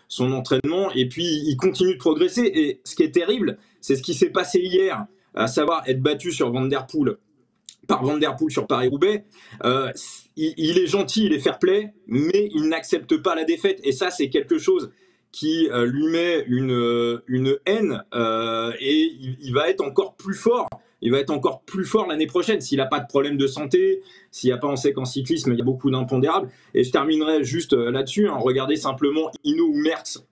son entraînement et puis il continue de progresser. Et ce qui est terrible, c'est ce qui s'est passé hier, à savoir être battu sur Van Der Poel par Van Der Poel sur Paris-Roubaix. Il est gentil, il est fair-play, mais il n'accepte pas la défaite. Et ça, c'est quelque chose qui lui met une haine et il va être encore plus fort. Il va être encore plus fort l'année prochaine s'il n'a pas de problème de santé, s'il n'y a pas, on sait qu'en cyclisme, il y a beaucoup d'impondérables. Et je terminerai juste là-dessus. Regardez simplement Hinault ou Merckx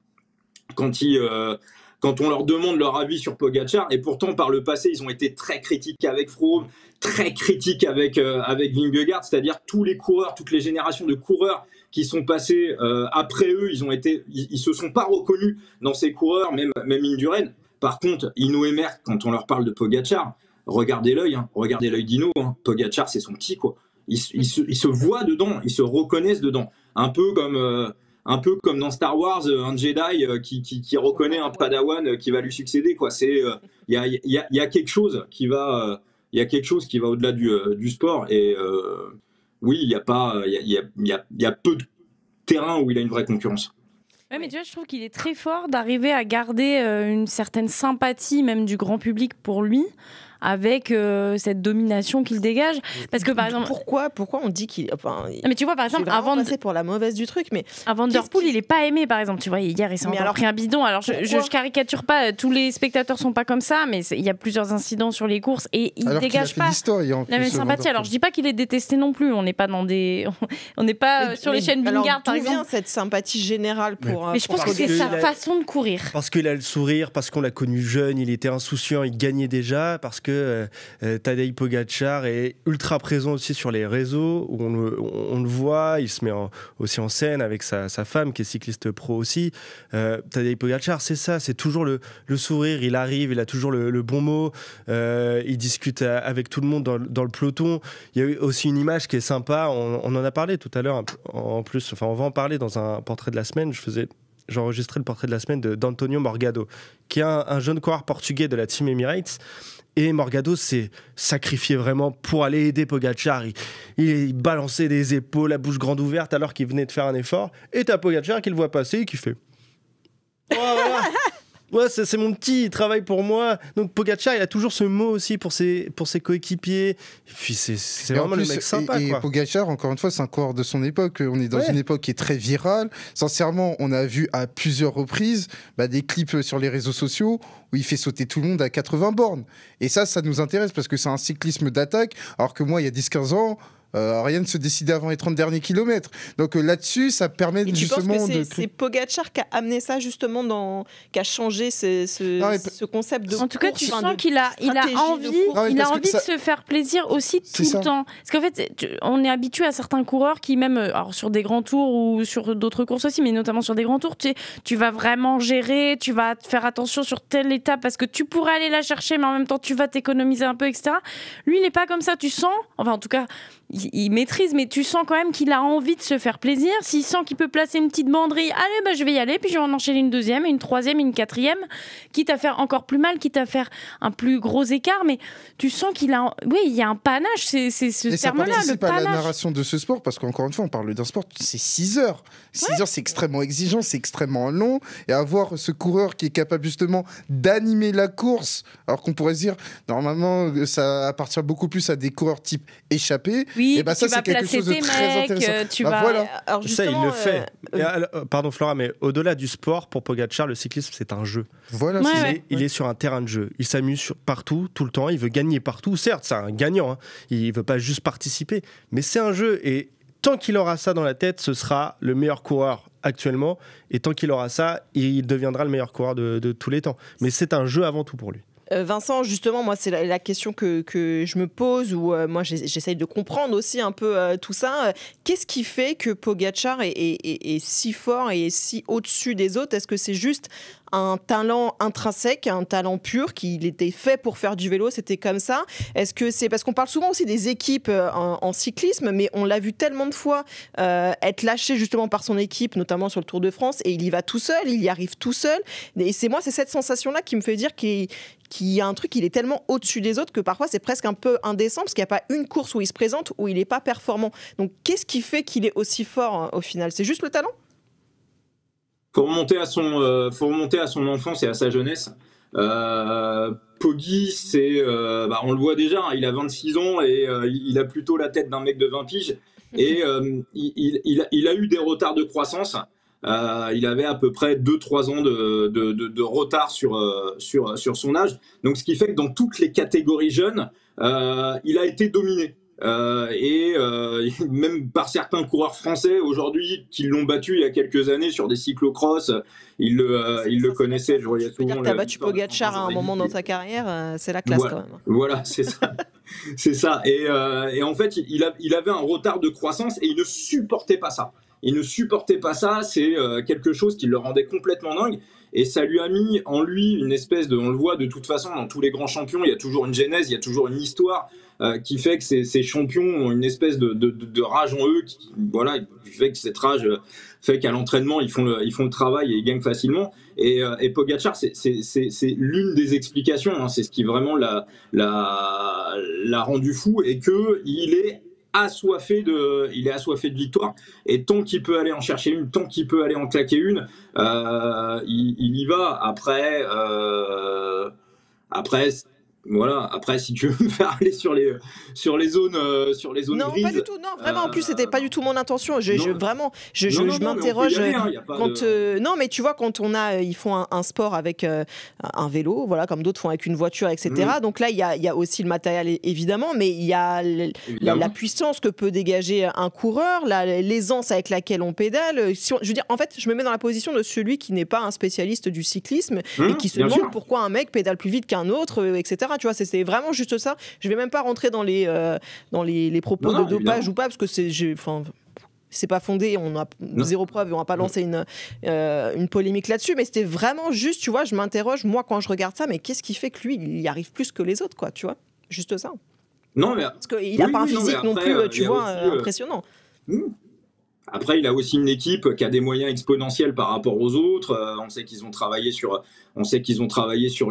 quand on leur demande leur avis sur Pogacar, et pourtant par le passé ils ont été très critiques avec Froome, très critiques avec Vingegaard, c'est-à-dire tous les coureurs, toutes les générations de coureurs qui sont passés après eux, ils se sont pas reconnus dans ces coureurs, même Indurain. Par contre, Hinault et Merckx, quand on leur parle de Pogacar, regardez l'œil d'Hinault, hein. Pogacar c'est son petit quoi. Ils se voient dedans, ils se reconnaissent dedans, un peu comme dans Star Wars, un Jedi qui reconnaît un Padawan qui va lui succéder, quoi. Il y a quelque chose qui va au-delà du sport. Et oui, il y a peu de terrains où il a une vraie concurrence. Ouais, mais tu vois, je trouve qu'il est très fort d'arriver à garder une certaine sympathie, même du grand public pour lui, avec cette domination qu'il dégage. Parce que par exemple, pourquoi on dit qu'il, mais tu vois par exemple, avant de passer pour la mauvaise du truc, mais Van Der Poel, il est pas aimé par exemple. Tu vois, hier il s'est encore pris un bidon. Alors je caricature pas, tous les spectateurs sont pas comme ça, mais il y a plusieurs incidents sur les courses et il dégage pas la même sympathie. Alors je dis pas qu'il est détesté non plus. On n'est pas sur les chaînes Vingegaard par exemple. D'où vient cette sympathie générale pour Mais je pense que c'est sa façon de courir. Parce qu'il a le sourire, parce qu'on l'a connu jeune, il était insouciant, il gagnait déjà, parce que Tadej Pogačar est ultra présent aussi sur les réseaux, où on le voit, il se met aussi en scène avec sa femme qui est cycliste pro aussi. Tadej Pogačar, c'est ça, c'est toujours le sourire, il arrive, il a toujours le bon mot, il discute avec tout le monde dans le peloton. Il y a eu aussi une image qui est sympa, on en a parlé tout à l'heure, en plus, enfin on va en parler dans un portrait de la semaine, j'ai enregistré le portrait de la semaine d'Antonio Morgado, qui est un jeune coureur portugais de la Team Emirates. Et Morgado s'est sacrifié vraiment pour aller aider Pogačar. Il balançait des épaules, la bouche grande ouverte, alors qu'il venait de faire un effort. Et t'as Pogačar qui le voit passer et qui fait... Oh, voilà. Ouais, c'est mon petit, il travaille pour moi. Donc Pogačar, il a toujours ce mot aussi pour ses coéquipiers. Et puis c'est vraiment le mec sympa. Et Pogačar, encore une fois, c'est un coureur de son époque. On est dans une époque qui est très virale. Sincèrement, on a vu à plusieurs reprises des clips sur les réseaux sociaux où il fait sauter tout le monde à 80 bornes. Et ça nous intéresse parce que c'est un cyclisme d'attaque. Alors que moi, il y a 10-15 ans... rien ne se décidait avant les 30 derniers kilomètres. Donc là-dessus, ça permet justement de... C'est Pogačar qui a amené ça justement, qui a changé ce concept de... En tout cas, tu sens qu'il a envie de se faire plaisir aussi tout le temps. Parce qu'en fait, on est habitué à certains coureurs qui même, alors sur des grands tours ou sur d'autres courses aussi, mais notamment sur des grands tours, tu vas vraiment gérer, tu vas faire attention sur telle étape parce que tu pourrais aller la chercher, mais en même temps, tu vas t'économiser un peu, etc. Lui, il n'est pas comme ça, tu sens, enfin en tout cas... Il maîtrise, mais tu sens quand même qu'il a envie de se faire plaisir. S'il sent qu'il peut placer une petite banderille, allez, je vais y aller, puis je vais en enchaîner une deuxième, une troisième, une quatrième, quitte à faire encore plus mal, quitte à faire un plus gros écart, mais tu sens qu'il a... Oui, il y a un panache, c'est ce terme-là, le panache. À la narration de ce sport, parce qu'encore une fois, on parle d'un sport, c'est 6 heures. 6 heures, c'est extrêmement exigeant, c'est extrêmement long, et avoir ce coureur qui est capable justement d'animer la course, alors qu'on pourrait se dire, normalement, ça appartient beaucoup plus à des coureurs type échappés. Oui, et ça, c'est quelque chose de très intéressant. Voilà. Alors ça, il le fait. Pardon Flora, mais au-delà du sport, pour Pogačar, le cyclisme, c'est un jeu. Voilà, il est sur un terrain de jeu. Il s'amuse partout, tout le temps. Il veut gagner partout. Certes, c'est un gagnant. Hein. Il veut pas juste participer. Mais c'est un jeu. Et tant qu'il aura ça dans la tête, ce sera le meilleur coureur actuellement. Et tant qu'il aura ça, il deviendra le meilleur coureur de tous les temps. Mais c'est un jeu avant tout pour lui. Vincent, justement, moi, c'est la question que je me pose, ou moi, j'essaye de comprendre aussi un peu tout ça. Qu'est-ce qui fait que Pogačar est si fort et si au-dessus des autres? Est-ce que c'est juste un talent intrinsèque, un talent pur, qu'il était fait pour faire du vélo, c'était comme ça? Est-ce que c'est parce qu'on parle souvent aussi des équipes en cyclisme, mais on l'a vu tellement de fois être lâché justement par son équipe, notamment sur le Tour de France, et il y va tout seul, il y arrive tout seul. Et c'est cette sensation-là qui me fait dire qu'il y a un truc, il est tellement au-dessus des autres que parfois c'est presque un peu indécent parce qu'il n'y a pas une course où il se présente où il n'est pas performant. Donc qu'est-ce qui fait qu'il est aussi fort au final? C'est juste le talent? Faut remonter à son enfance et à sa jeunesse. Poggi, on le voit déjà, hein, il a 26 ans et il a plutôt la tête d'un mec de 20 piges. Et il a eu des retards de croissance. Il avait à peu près 2-3 ans de retard sur son âge. Donc, ce qui fait que dans toutes les catégories jeunes, il a été dominé. Même par certains coureurs français aujourd'hui qui l'ont battu il y a quelques années sur des cyclocross, ils le connaissaient. Je voyais souvent. Tu as battu Pogačar à un moment dans ta carrière, c'est la classe quand même. Voilà, c'est ça. C'est ça. Et en fait, il avait un retard de croissance et il ne supportait pas ça. C'est quelque chose qui le rendait complètement dingue. Et ça lui a mis en lui une espèce de... On le voit de toute façon dans tous les grands champions, il y a toujours une genèse, il y a toujours une histoire qui fait que ces champions ont une espèce de rage en eux, qui fait que cette rage fait qu'à l'entraînement, ils font le travail et ils gagnent facilement. Et Pogačar, c'est l'une des explications, hein, c'est ce qui vraiment l'a rendu fou, et qu'il est assoiffé de victoire, et tant qu'il peut aller en chercher une, tant qu'il peut aller en claquer une, il y va. Après Voilà. Après, si tu veux me faire aller sur les zones non, grises. Pas du tout. Non, vraiment. En plus, c'était pas du tout mon intention. Je m'interroge quand. Non, mais tu vois, quand ils font un sport avec un vélo, voilà, comme d'autres font avec une voiture, etc. Donc là, il y a aussi le matériel, évidemment, mais il y a la puissance que peut dégager un coureur, l'aisance avec laquelle on pédale. Je veux dire, en fait, je me mets dans la position de celui qui n'est pas un spécialiste du cyclisme et qui se demande pourquoi un mec pédale plus vite qu'un autre, etc. Tu vois, c'est vraiment juste ça. Je vais même pas rentrer dans les propos de dopage ou pas, parce que c'est pas fondé, on a zéro preuve et on va pas lancer une polémique là-dessus, mais c'était vraiment juste, tu vois, je m'interroge, moi, quand je regarde ça, mais qu'est-ce qui fait que lui, il y arrive plus que les autres, quoi, tu vois, juste ça. Non, mais... Parce qu'il a pas un physique non plus, tu vois, impressionnant. Après, il a aussi une équipe qui a des moyens exponentiels par rapport aux autres. On sait qu'ils ont travaillé sur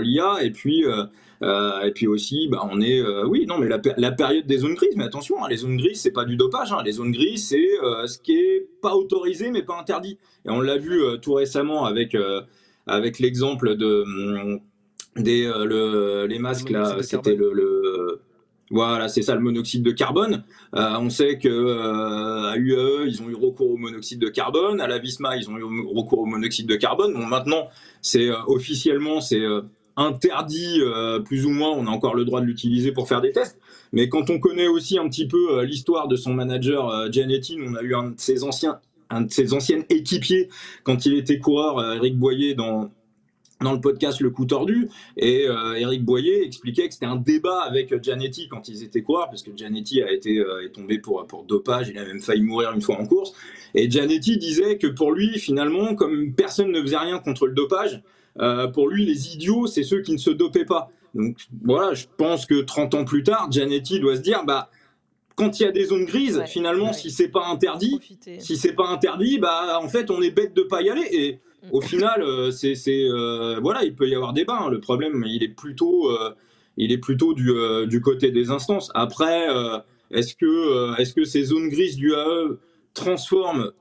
l'IA, et puis aussi, on est, mais la période des zones grises. Mais attention, les zones grises, c'est pas du dopage. Les zones grises, c'est ce qui est pas autorisé, mais pas interdit. Et on l'a vu tout récemment avec l'exemple les masques là. C'était voilà, c'est ça, le monoxyde de carbone. On sait qu'à UAE, ils ont eu recours au monoxyde de carbone. À la Visma, ils ont eu recours au monoxyde de carbone. Bon, maintenant, officiellement, c'est interdit, plus ou moins. On a encore le droit de l'utiliser pour faire des tests. Mais quand on connaît aussi un petit peu l'histoire de son manager, Gianetti, on a eu un de ses anciens équipiers, quand il était coureur, Eric Boyer, dans le podcast Le Coup Tordu, et Eric Boyer expliquait que c'était un débat avec Gianetti quand ils étaient coureurs, parce que Gianetti est tombé pour dopage, il a même failli mourir une fois en course, et Gianetti disait que pour lui, finalement, comme personne ne faisait rien contre le dopage, pour lui, les idiots, c'est ceux qui ne se dopaient pas. Donc voilà, je pense que 30 ans plus tard, Gianetti doit se dire, quand il y a des zones grises, finalement, si c'est pas interdit, en fait, on est bête de pas y aller. Et au final, il peut y avoir débat. Le problème, il est plutôt du côté des instances. Après, est-ce que ces zones grises du AE transforment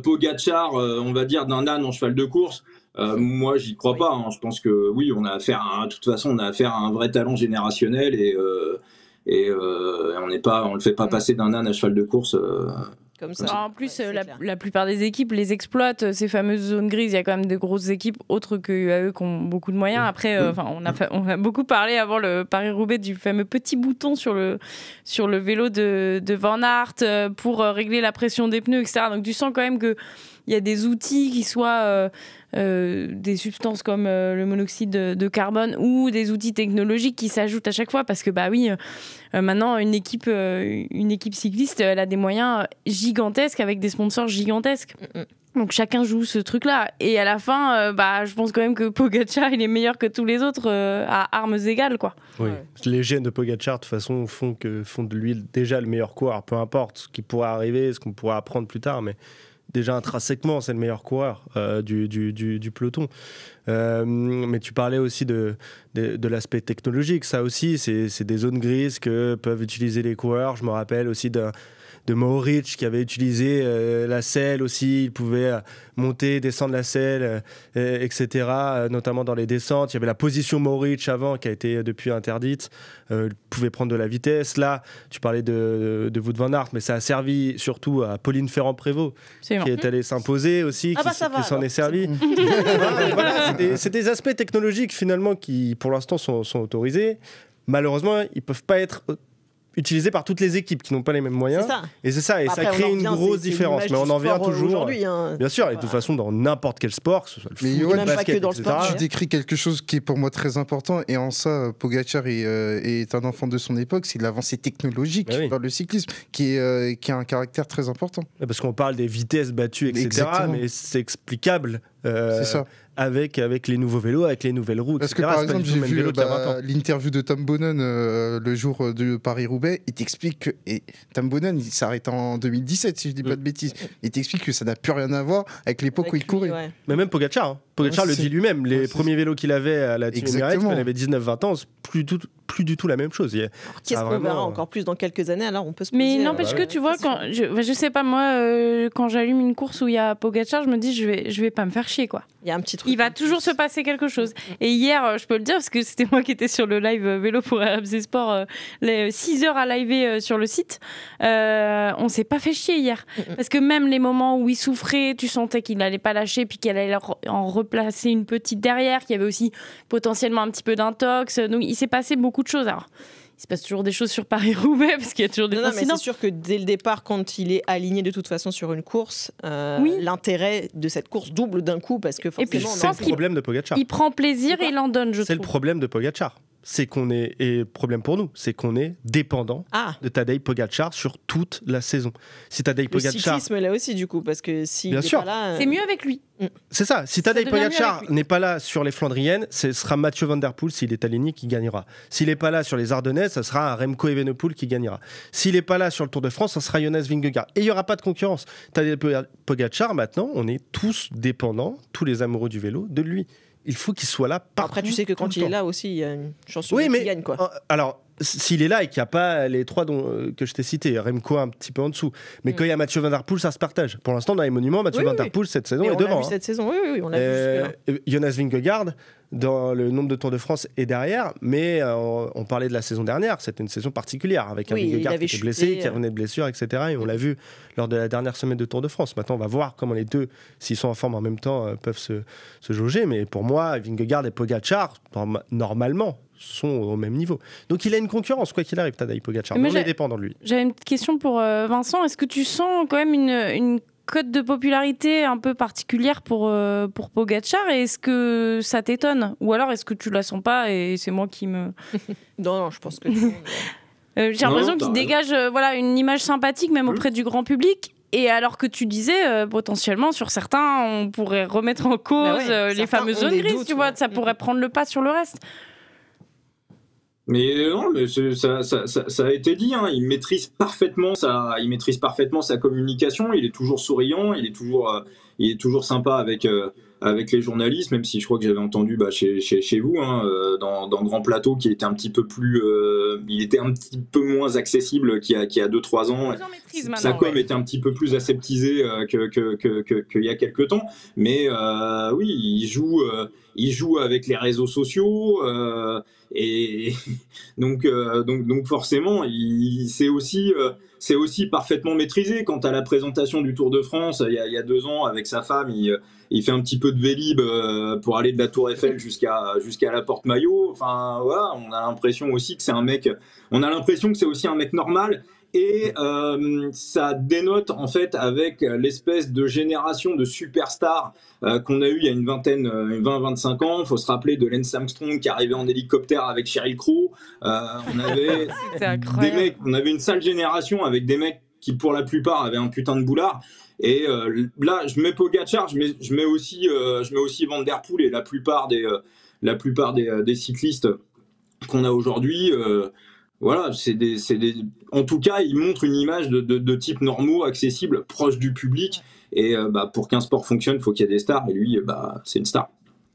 Pogačar, on va dire, d'un âne en cheval de course? Moi, j'y crois pas. Je pense que oui, de toute façon, on a affaire à un vrai talent générationnel et on le fait pas passer d'un âne à cheval de course. Comme ça. En plus, la plupart des équipes les exploitent, ces fameuses zones grises. Il y a quand même de grosses équipes autres que UAE qui ont beaucoup de moyens. Après, on a beaucoup parlé avant le Paris-Roubaix du fameux petit bouton sur le vélo de Van Aert pour régler la pression des pneus, etc. Donc tu sens quand même qu'il y a des outils qui soient des substances comme le monoxyde de carbone ou des outils technologiques qui s'ajoutent à chaque fois, parce que maintenant une équipe cycliste, elle a des moyens gigantesques avec des sponsors gigantesques. Donc chacun joue ce truc-là, et à la fin, je pense quand même que Pogačar, il est meilleur que tous les autres à armes égales, quoi. Oui. Les gènes de Pogačar, de toute façon, font de lui déjà le meilleur coureur, peu importe ce qui pourrait arriver, ce qu'on pourrait apprendre plus tard, mais déjà intrinsèquement, c'est le meilleur coureur du peloton. Mais tu parlais aussi de l'aspect technologique. Ça aussi, c'est des zones grises que peuvent utiliser les coureurs. Je me rappelle aussi de Mohoric qui avait utilisé la selle aussi. Il pouvait monter, descendre la selle, etc., notamment dans les descentes. Il y avait la position Mohoric avant qui a été depuis interdite. Il pouvait prendre de la vitesse. Là, tu parlais de Wout van Aert, mais ça a servi surtout à Pauline Ferrand-Prévôt qui est allée s'imposer aussi, qui s'en est servi. Voilà, c'est des aspects technologiques finalement qui pour l'instant sont autorisés. Malheureusement, ils ne peuvent pas être utilisés par toutes les équipes qui n'ont pas les mêmes moyens. Et c'est ça, et après, ça crée une grosse différence. Mais on en vient toujours. Bien sûr, et de toute façon, dans n'importe quel sport, que ce soit le foot, le basket, etc. Tu décris quelque chose qui est pour moi très important, et en ça, Pogačar est un enfant de son époque, c'est l'avancée technologique dans le cyclisme, qui a un caractère très important. Parce qu'on parle des vitesses battues, etc., mais c'est explicable. C'est ça. Avec les nouveaux vélos, avec les nouvelles roues, etc. Parce que par exemple, j'ai vu l'interview de Tom Boonen le jour de Paris-Roubaix. Il t'explique que Tom Boonen, il s'arrête en 2017, si je dis pas de bêtises. Il t'explique que ça n'a plus rien à voir avec l'époque où il courait. Ouais. Mais même Pogačar, Pogačar le dit lui-même. Les premiers vélos qu'il avait à la Team Emirates, quand il avait 19-20 ans, plus plus du tout la même chose. Qu'est-ce qu'on verra encore plus dans quelques années? Alors on peut se poser. Mais n'empêche que tu vois, quand je sais pas moi, quand j'allume une course où il y a Pogacar, je me dis je vais pas me faire chier quoi. Il y a un petit truc. Il va toujours se passer quelque chose. Et hier, je peux le dire parce que c'était moi qui étais sur le live vélo pour RMC Sport, les 6 heures à live sur le site. On s'est pas fait chier hier parce que même les moments où il souffrait, tu sentais qu'il n'allait pas lâcher puis qu'il allait en replacer une petite derrière, qu'il y avait aussi potentiellement un petit peu d'intox. Donc il s'est passé beaucoup de choses. Alors, il se passe toujours des choses sur Paris-Roubaix parce qu'il y a toujours des incidents. Mais c'est sûr que dès le départ, quand il est aligné de toute façon sur une course, l'intérêt de cette course double d'un coup parce que forcément. Et puis, c'est le problème de Pogacar. Il prend plaisir et il en donne, je trouve. C'est le problème de Pogacar. C'est qu'on est, et problème pour nous, c'est qu'on est dépendant de Tadej Pogacar sur toute la saison. Si Tadej Pogacar, le cyclisme là aussi du coup, parce que s'il n'est pas là, c'est mieux avec lui. C'est ça. Si Tadej Pogacar n'est pas là sur les Flandriennes, ce sera Mathieu Van Der Poel s'il est aligné qui gagnera. S'il n'est pas là sur les Ardennaises, ce sera un Remco Evenepoel qui gagnera. S'il n'est pas là sur le Tour de France, ce sera Jonas Vingegaard. Et il n'y aura pas de concurrence. Tadej Pogacar, maintenant, on est tous dépendants, tous les amoureux du vélo, de lui. Il faut qu'il soit là partout. Après, tu sais que quand il est là aussi, il y a une chance qu'il gagne. Quoi. Alors, s'il est là et qu'il n'y a pas les trois que je t'ai cités, Remco un petit peu en dessous, mais quand il y a Mathieu Van Der Poel, ça se partage. Pour l'instant, dans les monuments, Mathieu Van Der Poel, cette saison, est devant. On l'a vu cette saison, oui, on l'a vu. Jonas Vingegaard, dans le nombre de Tours de France, est derrière, mais on parlait de la saison dernière, c'était une saison particulière, avec un Vingegaard qui était blessé, qui revenait de blessure, etc. Et on l'a vu lors de la dernière semaine de Tour de France. Maintenant, on va voir comment les deux, s'ils sont en forme en même temps, peuvent se jauger. Mais pour moi, Vingegaard et Pogacar, normalement, sont au même niveau. Donc il a une concurrence, quoi qu'il arrive, Tadej Pogacar. On est dépendant de lui. J'avais une question pour Vincent. Est-ce que tu sens quand même une cote de popularité un peu particulière pour Pogacar, et est-ce que ça t'étonne? Ou alors est-ce que tu la sens pas et c'est moi qui me... Non, je pense que... j'ai l'impression qu'il dégage une image sympathique même auprès du grand public. Et alors que tu disais, potentiellement, sur certains, on pourrait remettre en cause les fameuses zones grises, tu vois, ça pourrait prendre le pas sur le reste. Mais non, mais ça a été dit, hein. Il maîtrise parfaitement sa communication. Il est toujours souriant, il est toujours sympa avec les journalistes, même si je crois que j'avais entendu chez vous, dans Grand Plateau, qui était un petit peu plus, il était un petit peu moins accessible qu'il y a 2-3 ans. Sa com était un petit peu plus aseptisée qu'il y a quelques temps, mais oui, il joue avec les réseaux sociaux. Et donc forcément, c'est aussi parfaitement maîtrisé. Quant à la présentation du Tour de France, il y a 2 ans, avec sa femme, il fait un petit peu de vélib pour aller de la Tour Eiffel jusqu'à la Porte Maillot. Enfin, voilà, on a l'impression aussi que c'est aussi un mec normal. Et ça dénote en fait avec l'espèce de génération de superstars qu'on a eu il y a une 20-25 ans. Il faut se rappeler de Lance Armstrong qui arrivait en hélicoptère avec Sheryl Crow. On avait une sale génération avec des mecs qui pour la plupart avaient un putain de boulard. Et là, je mets Pogacar, je mets aussi Van Der Poel et la plupart des cyclistes qu'on a aujourd'hui. Voilà, en tout cas, il montre une image de type normaux, accessible, proche du public. Et pour qu'un sport fonctionne, il faut qu'il y ait des stars. Et lui, c'est une star.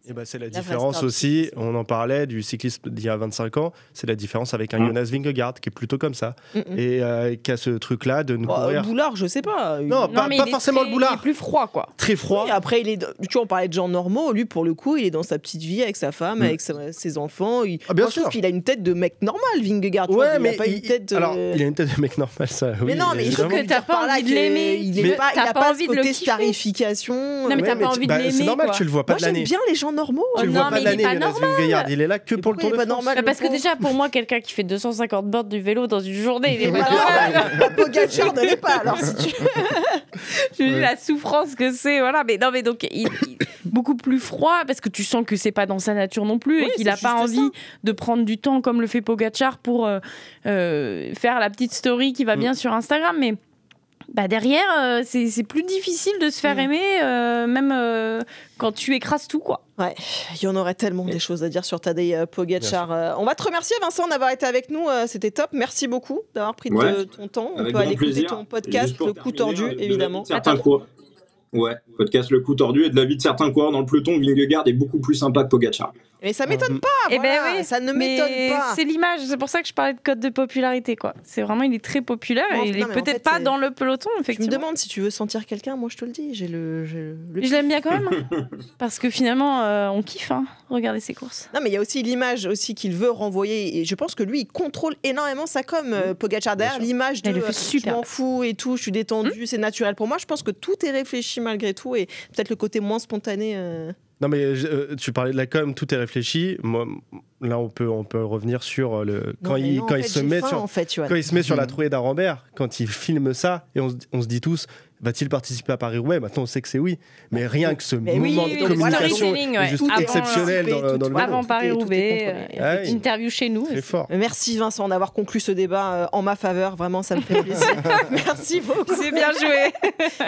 Et c'est la différence aussi, on en parlait du cyclisme d'il y a 25 ans, c'est la différence avec un Jonas Vingegaard qui est plutôt comme ça et qui a ce truc-là de nous courir. Le boulard, je sais pas. Non, pas forcément le boulard. Il est plus froid, quoi. Très froid. Oui, après, tu vois, on parlait de gens normaux. Lui, pour le coup, il est dans sa petite vie avec sa femme, avec ses enfants. Bien sûr. Je trouve qu'il a une tête de mec normal, Vingegaard. Ouais, mais il a pas une tête. Alors, il a une tête de mec normal, ça. Mais non, mais je trouve que t'as pas envie de l'aimer. Il n'a pas ce côté starification. Non, mais t'as pas envie de l'aimer. C'est normal, tu le vois pas de l'année. Moi, j'aime bien les gens normaux. Tu le vois pas de l'année, Jonas Vingegaard. Il est là que pour le Tour de France. Parce que déjà, pour moi, quelqu'un qui fait 250 bornes du vélo dans une journée, il est pas normal. Pogacar ne l'est pas, alors si tu je dis la souffrance que c'est, voilà. Mais non, mais donc, il est beaucoup plus froid parce que tu sens que c'est pas dans sa nature non plus et qu'il a pas envie de prendre du temps comme le fait Pogacar pour faire la petite story qui va bien sur Instagram. Mais derrière, c'est plus difficile de se faire aimer, même quand tu écrases tout, quoi. Ouais, il y en aurait tellement des choses à dire sur Tadej Pogacar. On va te remercier, Vincent, d'avoir été avec nous. C'était top. Merci beaucoup d'avoir pris ton temps. On peut aller écouter ton podcast, Le Coup Tordu, évidemment. Podcast Le Coup Tordu et de la vie de certains coureurs dans le peloton. Vingegaard est beaucoup plus sympa que Pogacar. Mais ça m'étonne pas, ça ne m'étonne pas. C'est l'image, c'est pour ça que je parlais de code de popularité, quoi. C'est vraiment, il est très populaire et il est peut-être pas dans le peloton, effectivement. Je me demande si tu veux sentir quelqu'un, moi je te le dis, je l'aime bien quand même, parce que finalement, on kiffe, regarder ses courses. Non, mais il y a aussi l'image aussi qu'il veut renvoyer, et je pense que lui, il contrôle énormément sa com, Pogacar derrière, l'image de je m'en fous et tout, je suis détendu, c'est naturel pour moi. Je pense que tout est réfléchi malgré tout, et peut-être le côté moins spontané. Non mais tu parlais de la com, tout est réfléchi. Moi, là on peut revenir sur quand il se met sur la trouée d'Arambert, quand il filme ça et on se dit tous, va-t-il participer à Paris-Roubaix? Maintenant on sait que c'est oui, mais rien que ce moment de communication est juste exceptionnel dans le avant Paris-Roubaix, interview chez nous. Très fort. Merci Vincent d'avoir conclu ce débat en ma faveur, vraiment ça me fait plaisir. Merci beaucoup. C'est bien joué.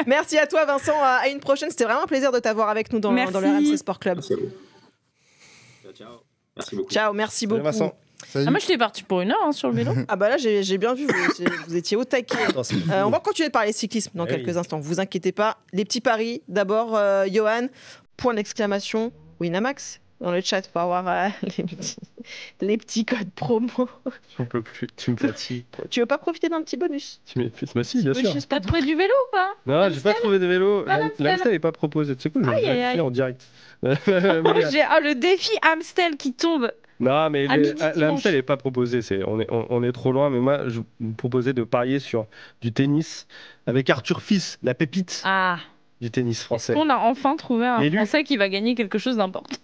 Merci à toi Vincent, à une prochaine, c'était vraiment un plaisir de t'avoir avec nous dans le RMC Sport Club. Merci à vous. Ciao. Merci beaucoup. Ciao, merci beaucoup. Vincent. Moi j'étais parti pour 1 heure sur le vélo. Ah bah là j'ai bien vu, vous étiez au taquet. On va continuer de parler cyclisme dans quelques instants, vous inquiétez pas. Les petits paris, d'abord Johan, point d'exclamation, Winamax. Dans le chat pour avoir les petits codes promo. J'en peux plus, tu me fatigues. Tu veux pas profiter d'un petit bonus? Bah si, bien sûr. T'as trouvé du vélo ou pas? Non, j'ai pas trouvé de vélo. L'Amstel n'est pas proposé. Tu sais quoi, je vais en direct. Le défi Amstel qui tombe. Non, mais l'Amstel n'est pas proposé. On est trop loin. Mais moi, je vous proposais de parier sur du tennis avec Arthur Fils, la pépite du tennis français. On a enfin trouvé un Français qui va gagner quelque chose d'important.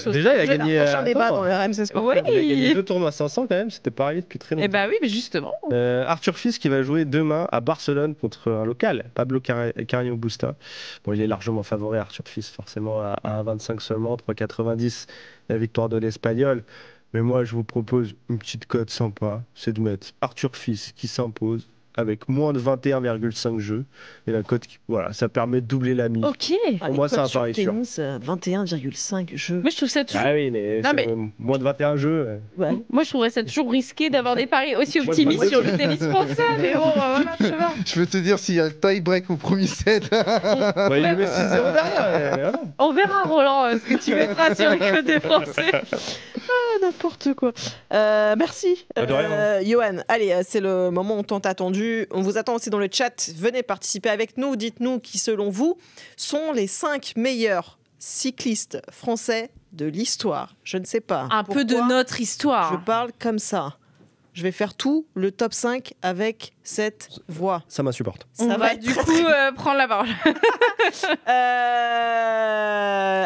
Déjà, il a gagné. Prochain débat dans le RMC Sport. Oui. Il a gagné 2 tournois 500 quand même. C'était pareil depuis très longtemps. Eh bah oui, mais justement. Arthur Fils qui va jouer demain à Barcelone contre un local, Pablo Carreño Busta. Bon, il est largement favori, Arthur Fils, forcément à 1,25 seulement, 3,90 la victoire de l'Espagnol. Mais moi, je vous propose une petite cote sympa, c'est de mettre Arthur Fils qui s'impose avec moins de 21,5 jeux. Et la cote, voilà, ça permet de doubler la mise. Ok. Pour moi, c'est un pari sûr. 21,5 jeux. Moi, je trouve ça toujours... Ah oui, mais moins de 21 jeux. Ouais. Moi, je trouverais ça toujours risqué d'avoir des paris aussi optimistes sur le tennis français. Mais bon, voilà, je peux te dire s'il y a le tie-break au premier set. Il met 6-0 derrière. On verra, Roland, ce que tu mettras sur les codes des Français. N'importe quoi. Merci, Johan. Allez, c'est le moment tant attendu. On vous attend aussi dans le chat. Venez participer avec nous. Dites-nous qui, selon vous, sont les 5 meilleurs cyclistes français de l'histoire. Je ne sais pas. Un peu de notre histoire. Je parle comme ça. Je vais faire tout le top 5 avec cette voix. Ça m'insupporte. On va du coup prendre la parole.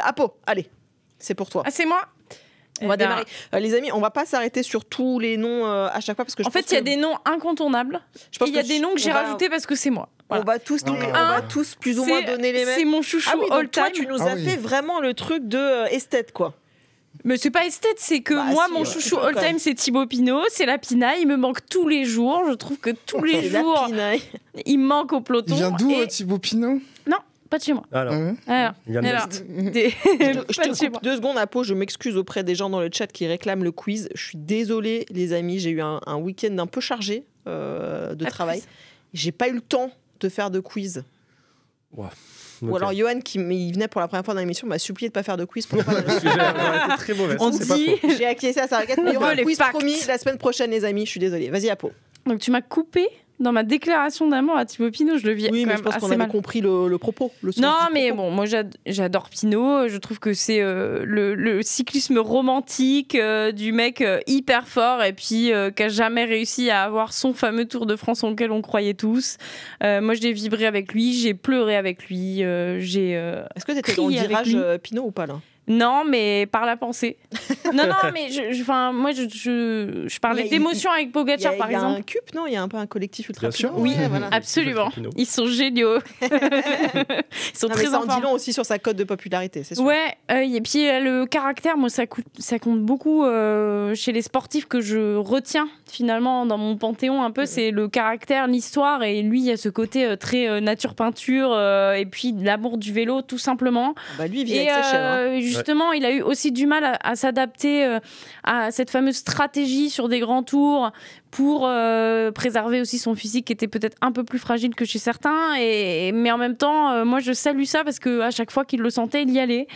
Apo, allez, c'est pour toi. Ah, c'est moi? On va démarrer. Les amis, on va pas s'arrêter sur tous les noms à chaque fois parce que en fait, il y a des noms incontournables. Il y a des noms que j'ai rajoutés parce que c'est moi. Voilà. On va tous plus ou moins donner les mêmes. C'est mon chouchou all time. Toi, tu nous as fait vraiment le truc de esthète, quoi. Mais c'est pas esthète, c'est que moi, mon chouchou all time, c'est Thibaut Pinot, c'est la pinaille. Il me manque tous les jours. Je trouve que tous les jours, il me manque au peloton. Il vient d'où, Thibaut Pinot? Non. Pas de chez moi. Alors, il vient de je te coupe 2 secondes à Pau, je m'excuse auprès des gens dans le chat qui réclament le quiz. Je suis désolée, les amis, j'ai eu un week-end un peu chargé de travail. J'ai pas eu le temps de faire de quiz. Wow. Ou alors Johan, il venait pour la première fois dans l'émission, m'a supplié de pas faire de quiz. Pour très mauvais. On dit, j'ai acquiescé à sa requête, mais il y aura un quiz promis la semaine prochaine, les amis. Je suis désolée. Vas-y, Apo. Donc tu m'as coupé dans ma déclaration d'amour à Thibaut Pinot, je le vis oui, quand mais même je pense qu'on assez avait mal. compris le propos. Non, mais bon, moi j'adore Pinot. Je trouve que c'est le cyclisme romantique du mec hyper fort et puis qui a jamais réussi à avoir son fameux Tour de France auquel on croyait tous. Moi, j'ai vibré avec lui, j'ai pleuré avec lui. Est-ce que tu étais dans le virage Pinot ou pas là? Non, mais par la pensée. non, mais moi, je parlais d'émotion avec Pogacar, par exemple. Il y a un CUP, non? Il y a un peu un collectif ultra. Bien sûr. Oui, voilà. Absolument. Ils sont géniaux. Ils sont très ça en dit long aussi sur sa cote de popularité, c'est sûr. Ouais, et puis le caractère, moi, ça compte beaucoup chez les sportifs que je retiens finalement dans mon panthéon un peu. C'est le caractère, l'histoire, et lui, il y a ce côté très nature-peinture et puis l'amour du vélo, tout simplement. Bah lui, il vit avec ses chèvres. justement, il a eu aussi du mal à s'adapter à cette fameuse stratégie sur des grands tours pour préserver aussi son physique qui était peut-être un peu plus fragile que chez certains. Mais en même temps, moi, je salue ça parce qu'à chaque fois qu'il le sentait, il y allait.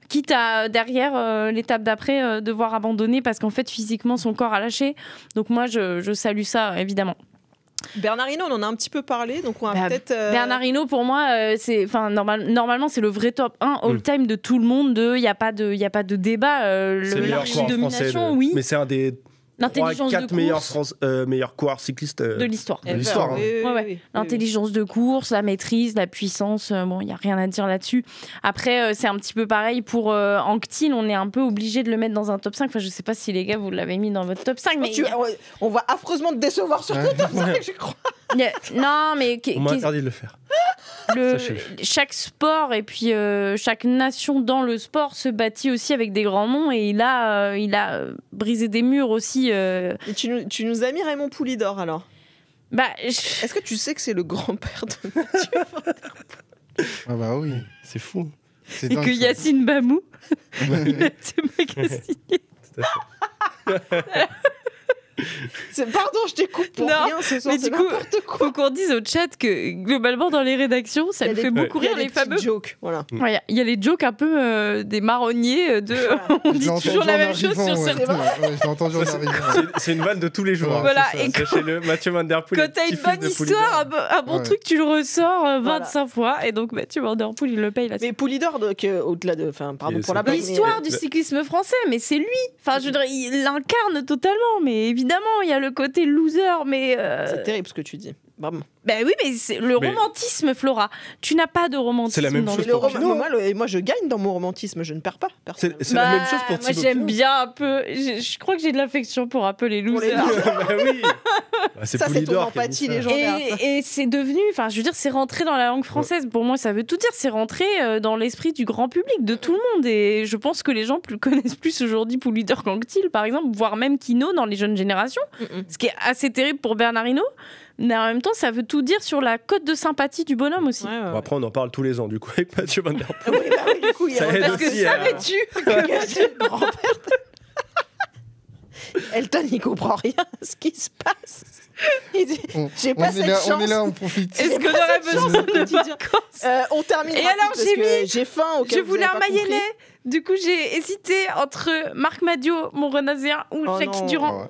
Quitte à, derrière, l'étape d'après, devoir abandonner parce qu'en fait, physiquement, son corps a lâché. Donc moi, je salue ça, évidemment. Bernard Hinault, on en a un petit peu parlé, donc on va peut-être... Bernard Hinault, pour moi, normalement, c'est le vrai top 1 all-time de tout le monde. Il n'y a pas de débat. C'est le meilleur coureur français. Oui. Mais c'est un des 3-4 meilleurs coureurs cyclistes de l'histoire. Oui. L'intelligence de course, la maîtrise, la puissance, il n'y a rien à dire là-dessus. Après, c'est un petit peu pareil pour Anquetil, on est un peu obligé de le mettre dans un top 5. Enfin, je ne sais pas si les gars, vous l'avez mis dans votre top 5. Mais on va affreusement te décevoir sur le top 5, je crois. Non, mais... On m'a interdit de le faire. Chaque sport et puis chaque nation dans le sport se bâtit aussi avec des grands noms et il a brisé des murs aussi. Et tu nous as mis Raymond Poulidor alors. Est-ce que tu sais que c'est le grand-père de Mathieu Van Der Poel? Ah bah oui, c'est fou. Et que Yacine Bamou, il a été magasiné. Pardon, je t'écoute pour rien ce soir, c'est n'importe quoi. Faut qu'on dise au chat que globalement dans les rédactions, ça nous fait beaucoup rire les fameux jokes. Voilà. Il y a les jokes un peu des marronniers on dit toujours la même chose sur certains. Je l'ai entendu en arrivant. C'est une vanne de tous les jours. Voilà. Sachez-le, Mathieu Van Der Poel. Quand t'as une bonne histoire, un bon truc, tu le ressors 25 fois. Et donc Mathieu Van Der Poel, il le paye là. Mais Poulidor, au-delà de, pardon pour la blague. L'histoire du cyclisme français, mais c'est lui. Enfin, je veux dire, il l'incarne totalement. Mais évidemment, il y a le côté loser, mais... C'est terrible ce que tu dis, vraiment. Ben oui, mais c'est le romantisme, Flora. Tu n'as pas de romantisme. C'est la même chose pour Pinot. Moi, je gagne dans mon romantisme, je ne perds pas. C'est la même chose pour Thibaut. Moi, j'aime bien un peu... Je crois que j'ai de l'affection pour un peu les losers. Bah oui. Ça, c'est ton empathie légendaire. Et c'est devenu... Enfin, je veux dire, c'est rentré dans la langue française. Pour moi, ça veut tout dire. C'est rentré dans l'esprit du grand public, de tout le monde. Et je pense que les gens connaissent plus aujourd'hui Poulidor qu'Anquetil, par exemple, voire même Hinault dans les jeunes générations. Ce qui est assez terrible pour Bernard Hinault. Mais en même temps, ça veut tout dire sur la cote de sympathie du bonhomme aussi. Bon, après, on en parle tous les ans, du coup, avec Mathieu Van Der Poel. Oui, du coup, parce que savais-tu que c'est le grand-père Elton, il comprend rien à ce qui se passe. J'ai pas cette chance. On est là, on profite. Est-ce qu'on aurait besoin de vacances on termine. Et alors, j'ai faim. Je voulais un Mayennais. Du coup, j'ai hésité entre Marc Madiot, mon renasien, ou Jackie Durand.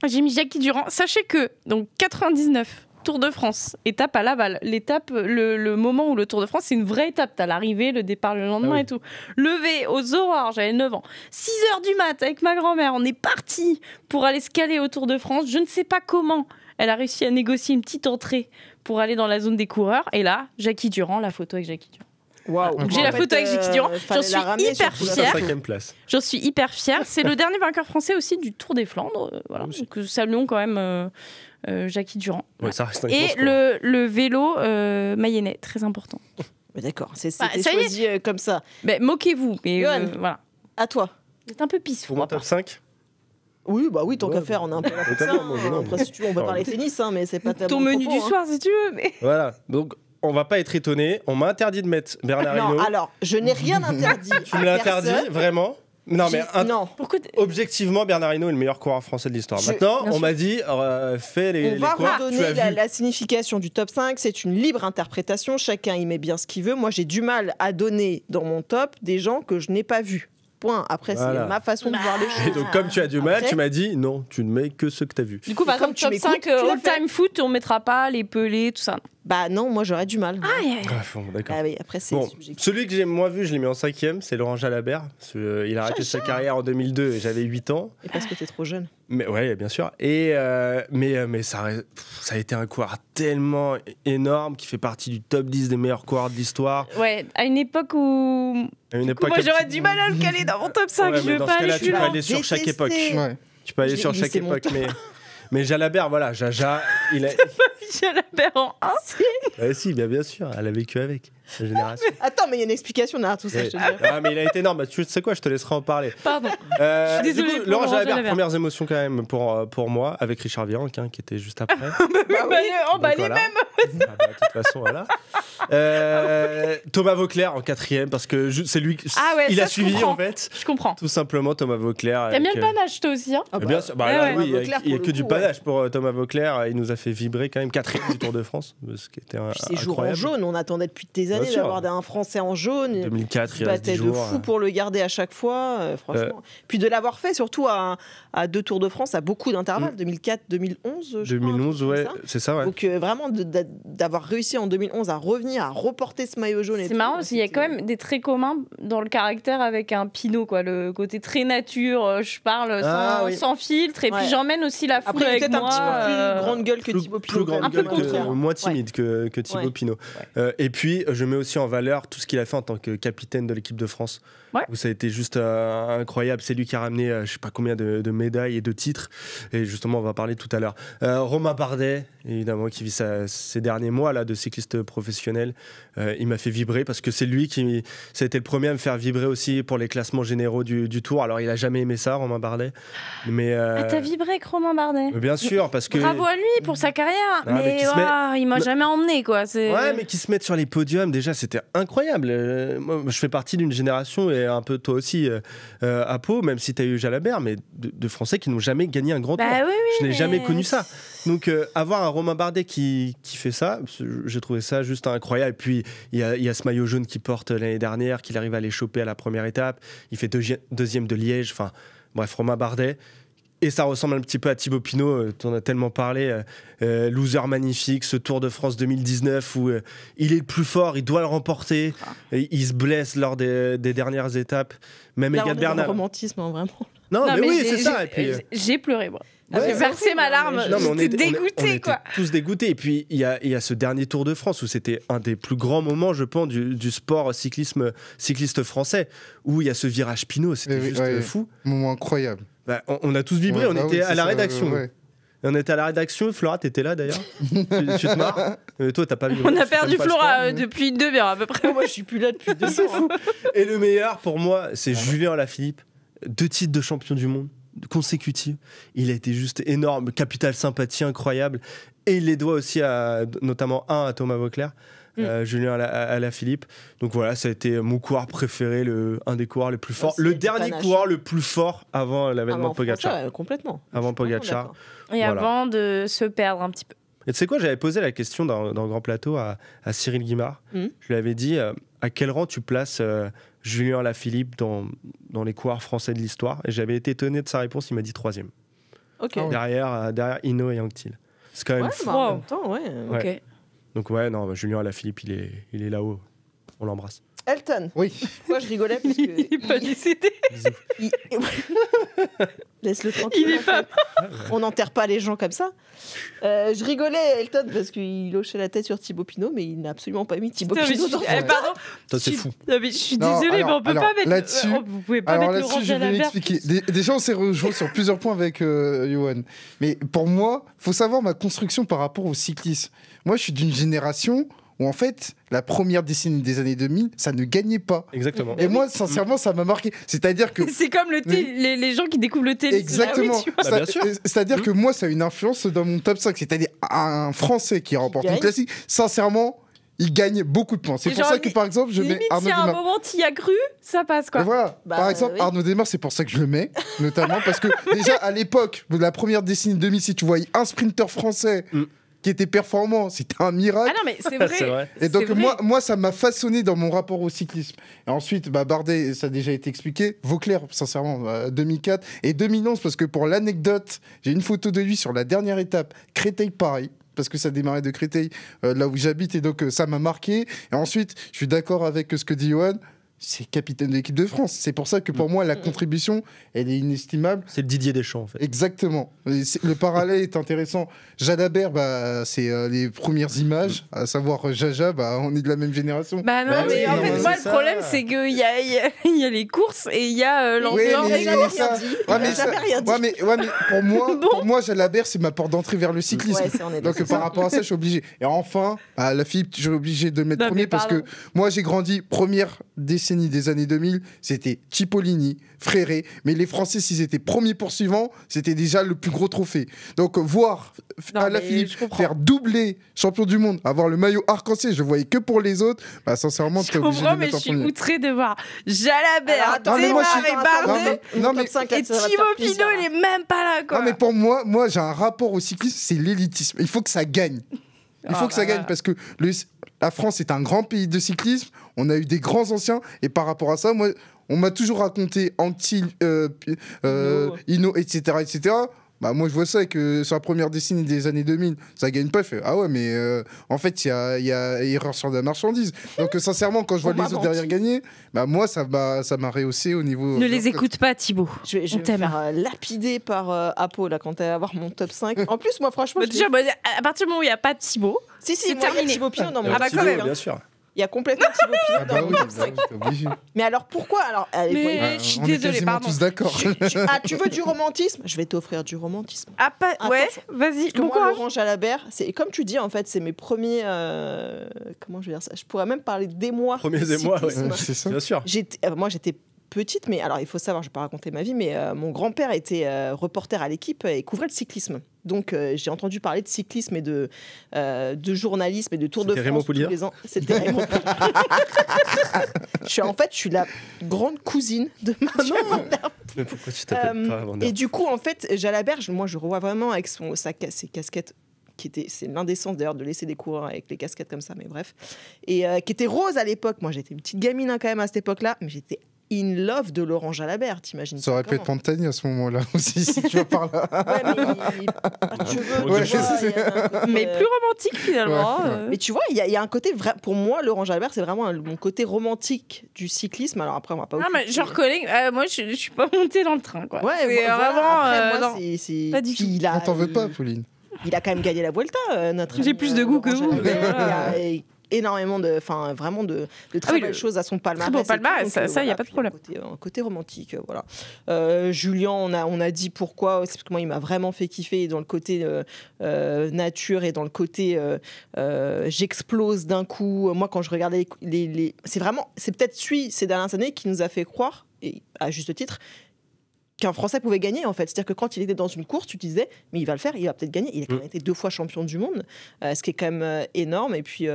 J'ai mis Jackie Durand. Sachez que, donc, 99, Tour de France, étape à Laval. L'étape, le moment où le Tour de France, c'est une vraie étape. T'as l'arrivée, le départ le lendemain et tout. Levé aux aurores, j'avais 9 ans. 6h du mat, avec ma grand-mère, on est parti pour aller se caler au Tour de France. Je ne sais pas comment elle a réussi à négocier une petite entrée pour aller dans la zone des coureurs. Et là, Jackie Durand, la photo avec Jackie Durand. Wow. Donc j'ai la photo avec Jackie Durand. J'en suis hyper fière. J'en suis hyper fière. C'est le dernier vainqueur français aussi du Tour des Flandres. Voilà. Donc saluons quand même Jackie Durand. Ouais, ça reste et le vélo mayennais, très important. Mais d'accord, c'était choisi comme ça. Moquez-vous. Mais voilà. À toi. C'est un peu pisse. Pour mon top 5 Oui, bah oui, tant qu'à faire, on a un peu la ça. Après, si tu veux, on va parler tennis, mais c'est pas tellement. Ton menu du soir, si tu veux. Mais... Voilà. Donc, on va pas être étonné. On m'a interdit de mettre Bernard Hinault. Non, alors, je n'ai rien interdit. Tu me l'as interdit, vraiment? Non, mais Pourquoi objectivement, Bernard Hinault est le meilleur coureur français de l'histoire. Maintenant, on m'a dit, fais les On va coureurs. redonner la signification du top 5. C'est une libre interprétation. Chacun y met bien ce qu'il veut. Moi, j'ai du mal à donner dans mon top des gens que je n'ai pas vus. Point. Après, c'est ma façon de voir les choses. Et donc, comme tu as du mal, tu m'as dit non, tu ne mets que ceux que tu as vus. Du coup, par exemple, top 5 all-time foot, on mettra pas les Pelés, tout ça. Bah non, moi j'aurais du mal. D'accord. Ah oui, après c'est subjectif. Celui que j'ai moins vu, je l'ai mis en 5e, c'est Laurent Jalabert. Il a arrêté sa carrière en 2002 et j'avais 8 ans. Et parce que t'es trop jeune. Mais ouais, bien sûr. Et mais ça a été un coureur tellement énorme qui fait partie du top 10 des meilleurs coureurs de l'histoire. Ouais, à une époque où moi j'aurais du mal à le caler dans mon top 5. Ouais, je veux dans pas ce cas-là, aller tu peux aller sur chaque époque. Ouais. Tu peux aller sur chaque époque, mais Jalabert, voilà, Jaja, il a... Jalabert en 1. Si, bien sûr, elle a vécu avec la génération. Attends, mais il y a une explication derrière tout ça, je te dis. Ah, mais il a été énorme. Tu sais quoi, je te laisserai en parler. Pardon. Je suis désolée. Du coup, Laurent Jalabert, premières émotions quand même pour moi, avec Richard Virenque, qui était juste après. Les mêmes. De toute façon, voilà. Thomas Voeckler en 4e, parce que c'est lui, il a suivi en fait. Je comprends. Tout simplement, Thomas Voeckler. T'aimes bien le panache, toi aussi, hein? Bien sûr. Oui, il n'y a que du panache pour Thomas Voeckler. Il nous a fait vibrer quand même 4e du Tour de France, ce qui était ces jours en jaune, on attendait depuis des années d'avoir un Français en jaune. 2004, il reste 10 jours. De fou pour le garder à chaque fois, franchement. Puis de l'avoir fait surtout à 2 Tours de France, à beaucoup d'intervalles, 2004, 2011, je 2011, crois, ouais, c'est ça, ouais. Donc vraiment d'avoir réussi en 2011 à revenir, à reporter ce maillot jaune. C'est marrant parce qu'il y a quand même des traits communs dans le caractère avec un Pinot, quoi. Le côté très nature, je parle sans filtre, et puis j'emmène aussi la foule avec moi. Après, peut-être un petit peu plus grande gueule que Thibaut Pinot. Plus grande gueule, moins timide que Thibaut Pinot. Et puis, je mets aussi en valeur tout ce qu'il a fait en tant que capitaine de l'équipe de France. Où ça a été juste incroyable. C'est lui qui a ramené je sais pas combien de médailles et de titres. Et justement, on va parler tout à l'heure. Romain Bardet, évidemment, qui vit ces derniers mois là, de cycliste professionnel. Il m'a fait vibrer parce que c'est lui ça a été le premier à me faire vibrer aussi pour les classements généraux du Tour. Alors, il a jamais aimé ça, Romain Bardet. Mais, t'as vibré avec Romain Bardet? Bien sûr, parce que... Bravo à lui pour sa carrière. Mais il m'a jamais emmené, quoi. Ouais, mais qui se mettent sur les podiums, déjà, c'était incroyable. Moi, je fais partie d'une génération, et un peu toi aussi, à Pau, même si tu as eu Jalabert, mais de Français qui n'ont jamais gagné un grand Tour. Je n'ai jamais connu ça. Donc, avoir un Romain Bardet qui fait ça, j'ai trouvé ça juste incroyable. Et puis, il y a ce maillot jaune qu'il porte l'année dernière, qu'il arrive à les choper à la première étape. Il fait deuxième de Liège. Enfin, bref, Romain Bardet. Et ça ressemble un petit peu à Thibaut Pinot, tu en as tellement parlé, loser magnifique, ce Tour de France 2019 où il est le plus fort, il doit le remporter, et il se blesse lors des dernières étapes, même Egan Bernal. C'est un romantisme, hein, vraiment. Non, mais oui, c'est ça. Et puis, j'ai pleuré, moi. J'ai versé ma larme, j'étais dégoûtée, quoi. Tous dégoûtés. Et puis, il y a ce dernier Tour de France où c'était un des plus grands moments, je pense, du sport cycliste français, où il y a ce virage Pinot, c'était juste fou. Moment incroyable. On a tous vibré, on était à la rédaction. On était à la rédaction, Flora, t'étais là d'ailleurs. tu te marres. Toi, t'as pas vu. On a perdu Flora depuis une demi-heure à peu près. Moi, je suis plus là depuis 2 ans. C'est fou. Et le meilleur pour moi, c'est Julien Alaphilippe. 2 titres de champion du monde consécutifs. Il a été juste énorme, capital sympathie incroyable. Et il les doit aussi notamment à Thomas Voeckler. Julien Alaphilippe. Donc voilà, ça a été mon coureur préféré, un des coureurs les plus forts. Le dernier coureur le plus fort avant l'avènement de Pogacar. Complètement. Avant Pogacar. Et avant de se perdre un petit peu. Et tu sais quoi, j'avais posé la question dans Grand Plateau à Cyril Guimard. Je lui avais dit à quel rang tu places Julien Alaphilippe dans les coureurs français de l'histoire. Et j'avais été étonné de sa réponse, il m'a dit 3e. Derrière Hinault et Anquetil. C'est quand même fou. En même temps, Ok. Donc Julien Alaphilippe, il est là-haut. On l'embrasse. Elton. Oui. Moi, je rigolais parce que... Il n'est pas décédé. Laisse-le tranquille. Il est pas mort. On n'enterre pas les gens comme ça. Je rigolais, Elton, parce qu'il hochait la tête sur Thibaut Pinot, mais il n'a absolument pas mis Thibaut Pinot dans son... Pardon. Ça, c'est fou. Non, mais je suis désolée, mais on peut pas mettre... Là-dessus, vous pouvez pas mettre Laurent je vais l'expliquer. Déjà, on s'est rejoint sur plusieurs points avec Johan. Mais pour moi, il faut savoir ma construction par rapport au cyclisme. Moi, je suis d'une génération où en fait, la première décennie des années 2000, ça ne gagnait pas. Exactement. Et moi, sincèrement, ça m'a marqué. C'est-à-dire que... C'est comme les gens qui découvrent le tennis. Exactement. Ah oui, c'est-à-dire que moi, ça a une influence dans mon top 5. C'est-à-dire un Français qui remporte une classique, sincèrement, il gagne beaucoup de points. C'est pour ça que, par exemple, je mets Arnaud Démare. Si à un moment tu y as cru, ça passe, quoi. Et voilà. Par exemple, Arnaud Démare, c'est pour ça que je le mets, notamment parce que déjà, à l'époque de la première décennie 2000, si tu voyais un sprinter français... qui était performant, c'était un miracle. Ah non, mais c'est vrai. C'est vrai. Et donc, moi, ça m'a façonné dans mon rapport au cyclisme. Et ensuite, Bardet, ça a déjà été expliqué. Vaucler, sincèrement, 2004. Et 2011, parce que pour l'anecdote, j'ai une photo de lui sur la dernière étape, Créteil-Paris. Parce que ça démarrait de Créteil, là où j'habite. Et donc, ça m'a marqué. Et ensuite, je suis d'accord avec ce que dit Johan. C'est capitaine de l'équipe de France. C'est pour ça que pour moi, la contribution, elle est inestimable. C'est le Didier Deschamps, en fait. Exactement. Le parallèle est intéressant. Jalabert, c'est les premières images, à savoir Jaja, on est de la même génération. Mais en fait, moi, le problème, c'est qu'il y a les courses et il y a l'ambiance. Mais pour moi, Jalabert, c'est ma porte d'entrée vers le cyclisme. Donc, par rapport à ça, je suis obligé. Et enfin, Alaphilippe, je suis obligé de le mettre premier parce que moi, j'ai grandi première décennie décennie des années 2000, c'était Cipollini, Fréré. Mais les Français, s'ils étaient premiers poursuivants, c'était déjà le plus gros trophée. Donc, voir Alaphilippe faire doubler champion du monde, avoir le maillot arc-en-ciel, je voyais que pour les autres, bah, sincèrement, tu es obligé de le mettre en premier. Je suis outré de voir Jalabert, Thémard et Bardet, et Thibaut Pinot, il est même pas là, quoi. Non, mais pour moi, j'ai un rapport au cyclisme, c'est l'élitisme. Il faut que ça gagne. Il faut que ça gagne parce que la France est un grand pays de cyclisme. On a eu des grands anciens et par rapport à ça, moi, on m'a toujours raconté Antil, Hinault, etc. Bah moi je vois ça que sur la première décennie des années 2000 ça gagne pas, je fais ah ouais mais en fait il y a erreur sur la marchandise. Donc sincèrement quand je vois les autres derrière gagner, bah moi ça m'a rehaussé au niveau. Ne les écoute pas Thibaut. Je vais me faire lapider par Apo là quand elle va avoir mon top 5. En plus moi franchement déjà à partir du moment où il n'y a pas de Thibaut, c'est terminé. Thibaut Pinot dans mon top 5 bien sûr. Il y a complètement Thibaut Pinot dans mon top 5. Mais alors pourquoi mais je suis désolée, pardon. Tous d'accord. Tu veux du romantisme? Je vais t'offrir du romantisme. Ouais, vas-y. Bon courage. Laurent Jalabert, c'est comme tu dis en fait, c'est mes premiers. Comment je vais dire ça? Je pourrais même parler d'émoi. Premiers émois, ouais. C'est ça. Bien sûr. Moi j'étais petite, mais alors il faut savoir, je ne vais pas raconter ma vie, mais mon grand-père était reporter à l'équipe et couvrait le cyclisme. Donc j'ai entendu parler de cyclisme et de journalisme et de Tour de France tous les ans. C'était Raymond Poulidor. Je suis la grande cousine de Mathieu Van Der Poel. Mais pourquoi tu t'appelles pas Van Der Poel? Et du coup, en fait, Jalabert, moi je revois vraiment avec ses casquettes. C'est l'indécence d'ailleurs de laisser des coureurs avec les casquettes comme ça, mais bref. Et qui était rose à l'époque. Moi j'étais une petite gamine quand même à cette époque-là, mais j'étais in love de Laurent Jalabert, t'imagines? Ça aurait pu être Pantani à ce moment-là aussi, si tu vas par là. Mais plus romantique finalement. Ouais. Mais tu vois, il y a un côté vrai. Pour moi, Laurent Jalabert, c'est vraiment mon côté romantique du cyclisme. Alors après, on va pas. Non, mais je reconnais. Moi, je suis pas montée dans le train, quoi. Ouais, c'est vraiment. Après, moi, c'est pas du tout. On t'en veut pas, Pauline. Il a quand même gagné la Vuelta, notre. J'ai plus de goût que vous. Énormément de très belles choses à son palmarès. Très beau palmarès, ça, il n'y a pas de problème. Un côté romantique, voilà. Julien, on a dit pourquoi, c'est parce que moi, il m'a vraiment fait kiffer dans le côté nature et dans le côté j'explose d'un coup. Moi, quand je regardais c'est peut-être ces dernières années qui nous a fait croire, et à juste titre, qu'un Français pouvait gagner en fait. C'est-à-dire que quand il était dans une course, tu te disais mais il va le faire, il va peut-être gagner. Il a quand même été 2 fois champion du monde, ce qui est quand même énorme. Et puis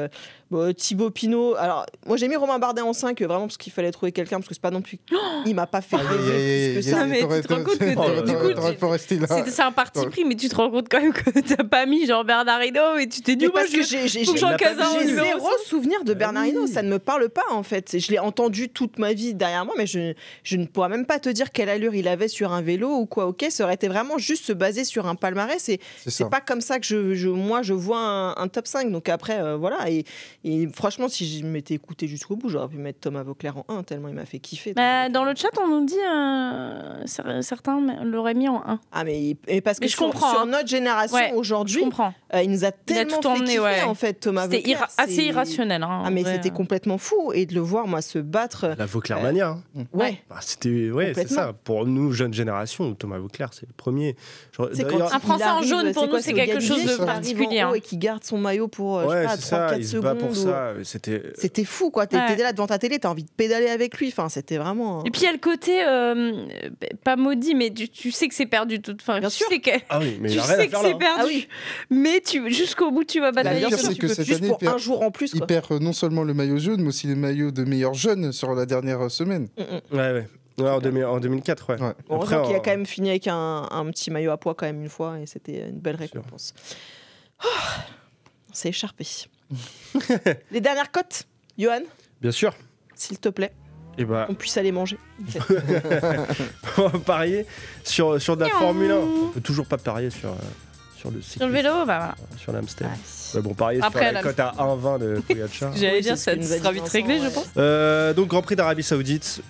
Thibaut Pinot, alors moi j'ai mis Romain Bardet en 5 vraiment parce qu'il fallait trouver quelqu'un, parce que c'est pas non plus... Il m'a pas fait rêver plus que ça. Mais tu te rends compte que c'est un parti pris, mais tu te rends compte quand même que t'as pas mis genre Bernard Hinault et tu t'es dit parce que j'ai zéro souvenir de Bernard Hinault, ça ne me parle pas en fait. Je l'ai entendu toute ma vie derrière moi, mais je ne pourrais même pas te dire quelle allure il avait sur un vélo ou quoi. Ok, ça aurait été vraiment juste se baser sur un palmarès, et c'est pas comme ça que je vois un top 5. Donc après voilà, et franchement si je m'étais écouté jusqu'au bout, j'aurais pu mettre Thomas Voeckler en 1 tellement il m'a fait kiffer. Dans le chat on nous dit certains l'auraient mis en 1. Ah mais parce que je comprends, sur notre génération aujourd'hui, il nous a tellement fait kiffer en fait Thomas Voeckler. C'était assez irrationnel. Ah mais c'était complètement fou, et de le voir moi se battre. La Voeckler mania. Ouais. C'était c'est ça pour nous jeune génération. Thomas Voeckler, c'est le premier. Un Français en jaune, pour nous, c'est quelque chose de particulier. Et qui garde son maillot pour 3-4 secondes. Il se bat pour ça. C'était fou, quoi. T'étais là devant ta télé, t'as envie de pédaler avec lui. Enfin, c'était vraiment... Et puis, il y a le côté, pas maudit, mais tu sais que c'est perdu. Bien sûr. Tu sais que c'est perdu. Mais jusqu'au bout, tu vas batailler. Le pire, c'est que cette année, un jour en plus, il perd non seulement le maillot jaune, mais aussi le maillot de meilleur jeune sur la dernière semaine. Ouais, en 2004, ouais. Heureusement qu'il a quand même fini avec un petit maillot à pois quand même une fois, et c'était une belle récompense. On s'est écharpé. Les dernières cotes, Johan? Bien sûr. S'il te plaît. On puisse aller manger. On va parier sur de la Formule 1. On peut toujours pas parier sur le cyclisme. Sur le vélo, voilà. Sur l'Amstel. Parier sur la cote à 1,20 de Pogacar. J'allais dire, ça sera vite réglé, je pense. Donc, Grand Prix d'Arabie Saoudite.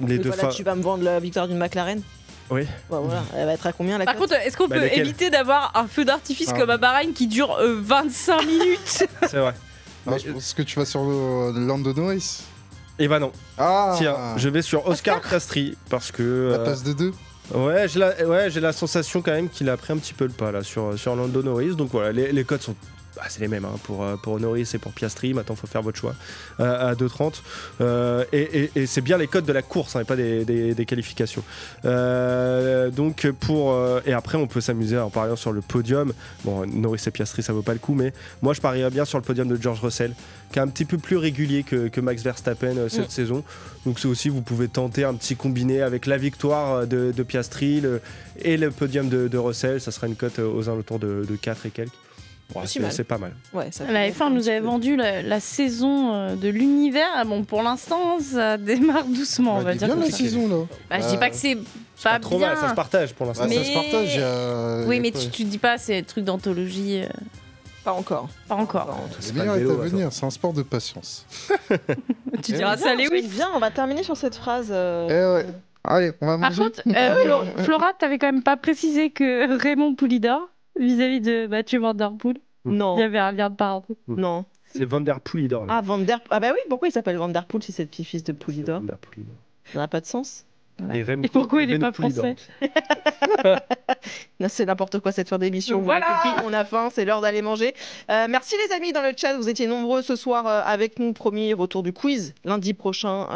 Tu vas me vendre la victoire d'une McLaren? Oui. Voilà. Elle va être à combien la cote? Par contre, est-ce qu'on peut éviter d'avoir un feu d'artifice comme à Bahreïn qui dure 25 minutes? C'est vrai. Je pense que tu vas sur Lando Norris. Eh ben non. Tiens, je vais sur Oscar Piastri parce que... La passe de 2. Ouais, j'ai la sensation quand même qu'il a pris un petit peu le pas là sur Lando Norris. Donc voilà, les cotes sont c'est les mêmes pour Norris et pour Piastri. Maintenant, il faut faire votre choix à 2,30. Et c'est bien les codes de la course, et pas des qualifications. Donc et après, on peut s'amuser en pariant sur le podium. Bon, Norris et Piastri, ça vaut pas le coup, mais moi, je parierais bien sur le podium de George Russell, qui est un petit peu plus régulier que Max Verstappen cette saison. Donc c'est aussi, vous pouvez tenter un petit combiné avec la victoire de Piastri et le podium de Russell. Ça sera une cote aux alentours de 4 et quelques. C'est pas mal. Ouais, ça la F1 nous avait vendu la saison de l'univers. Bon, pour l'instant, ça démarre doucement, on va dire. Bien la saison là. Je dis pas que c'est pas trop bien. mal, ça se partage pour l'instant. Mais... Ça se partage. Oui, mais tu dis pas c'est truc d'anthologie. Pas encore. Pas encore. C'est bien à venir, c'est un sport de patience. Tu diras ça, Lewis. Bien, on va terminer sur cette phrase. Ouais. Allez, on va manger. Par contre, Flora, t'avais quand même pas précisé que Raymond Poulidor, vis-à-vis de Mathieu Van Der Poel, non. Il y avait un lien de parenté. Non. C'est Van Der Poelidor. Ah, bah oui, pourquoi il s'appelle Van Der Poel si c'est le petit-fils de Poulidor? Ça n'a pas de sens. Et pourquoi il n'est pas français? Non, c'est n'importe quoi cette fin d'émission. Voilà, on a faim, c'est l'heure d'aller manger. Merci les amis dans le chat, vous étiez nombreux ce soir avec nous. Premier retour du quiz lundi prochain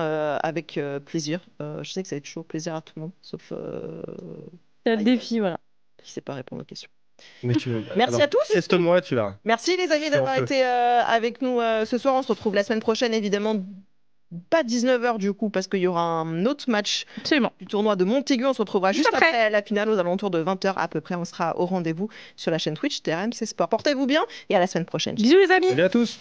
avec plaisir. Je sais que ça va être chaud, plaisir à tout le monde, sauf. C'est le défi, voilà. Qui ne sait pas répondre aux questions. Merci à tous. Teste-moi, tu verras. Merci les amis d'avoir été avec nous ce soir. On se retrouve la semaine prochaine, évidemment. Pas 19h du coup, parce qu'il y aura un autre match du tournoi de Montaigu. On se retrouvera juste après la finale, aux alentours de 20h à peu près. On sera au rendez-vous sur la chaîne Twitch TRMC Sport. Portez-vous bien et à la semaine prochaine. Bisous les amis. Salut à tous.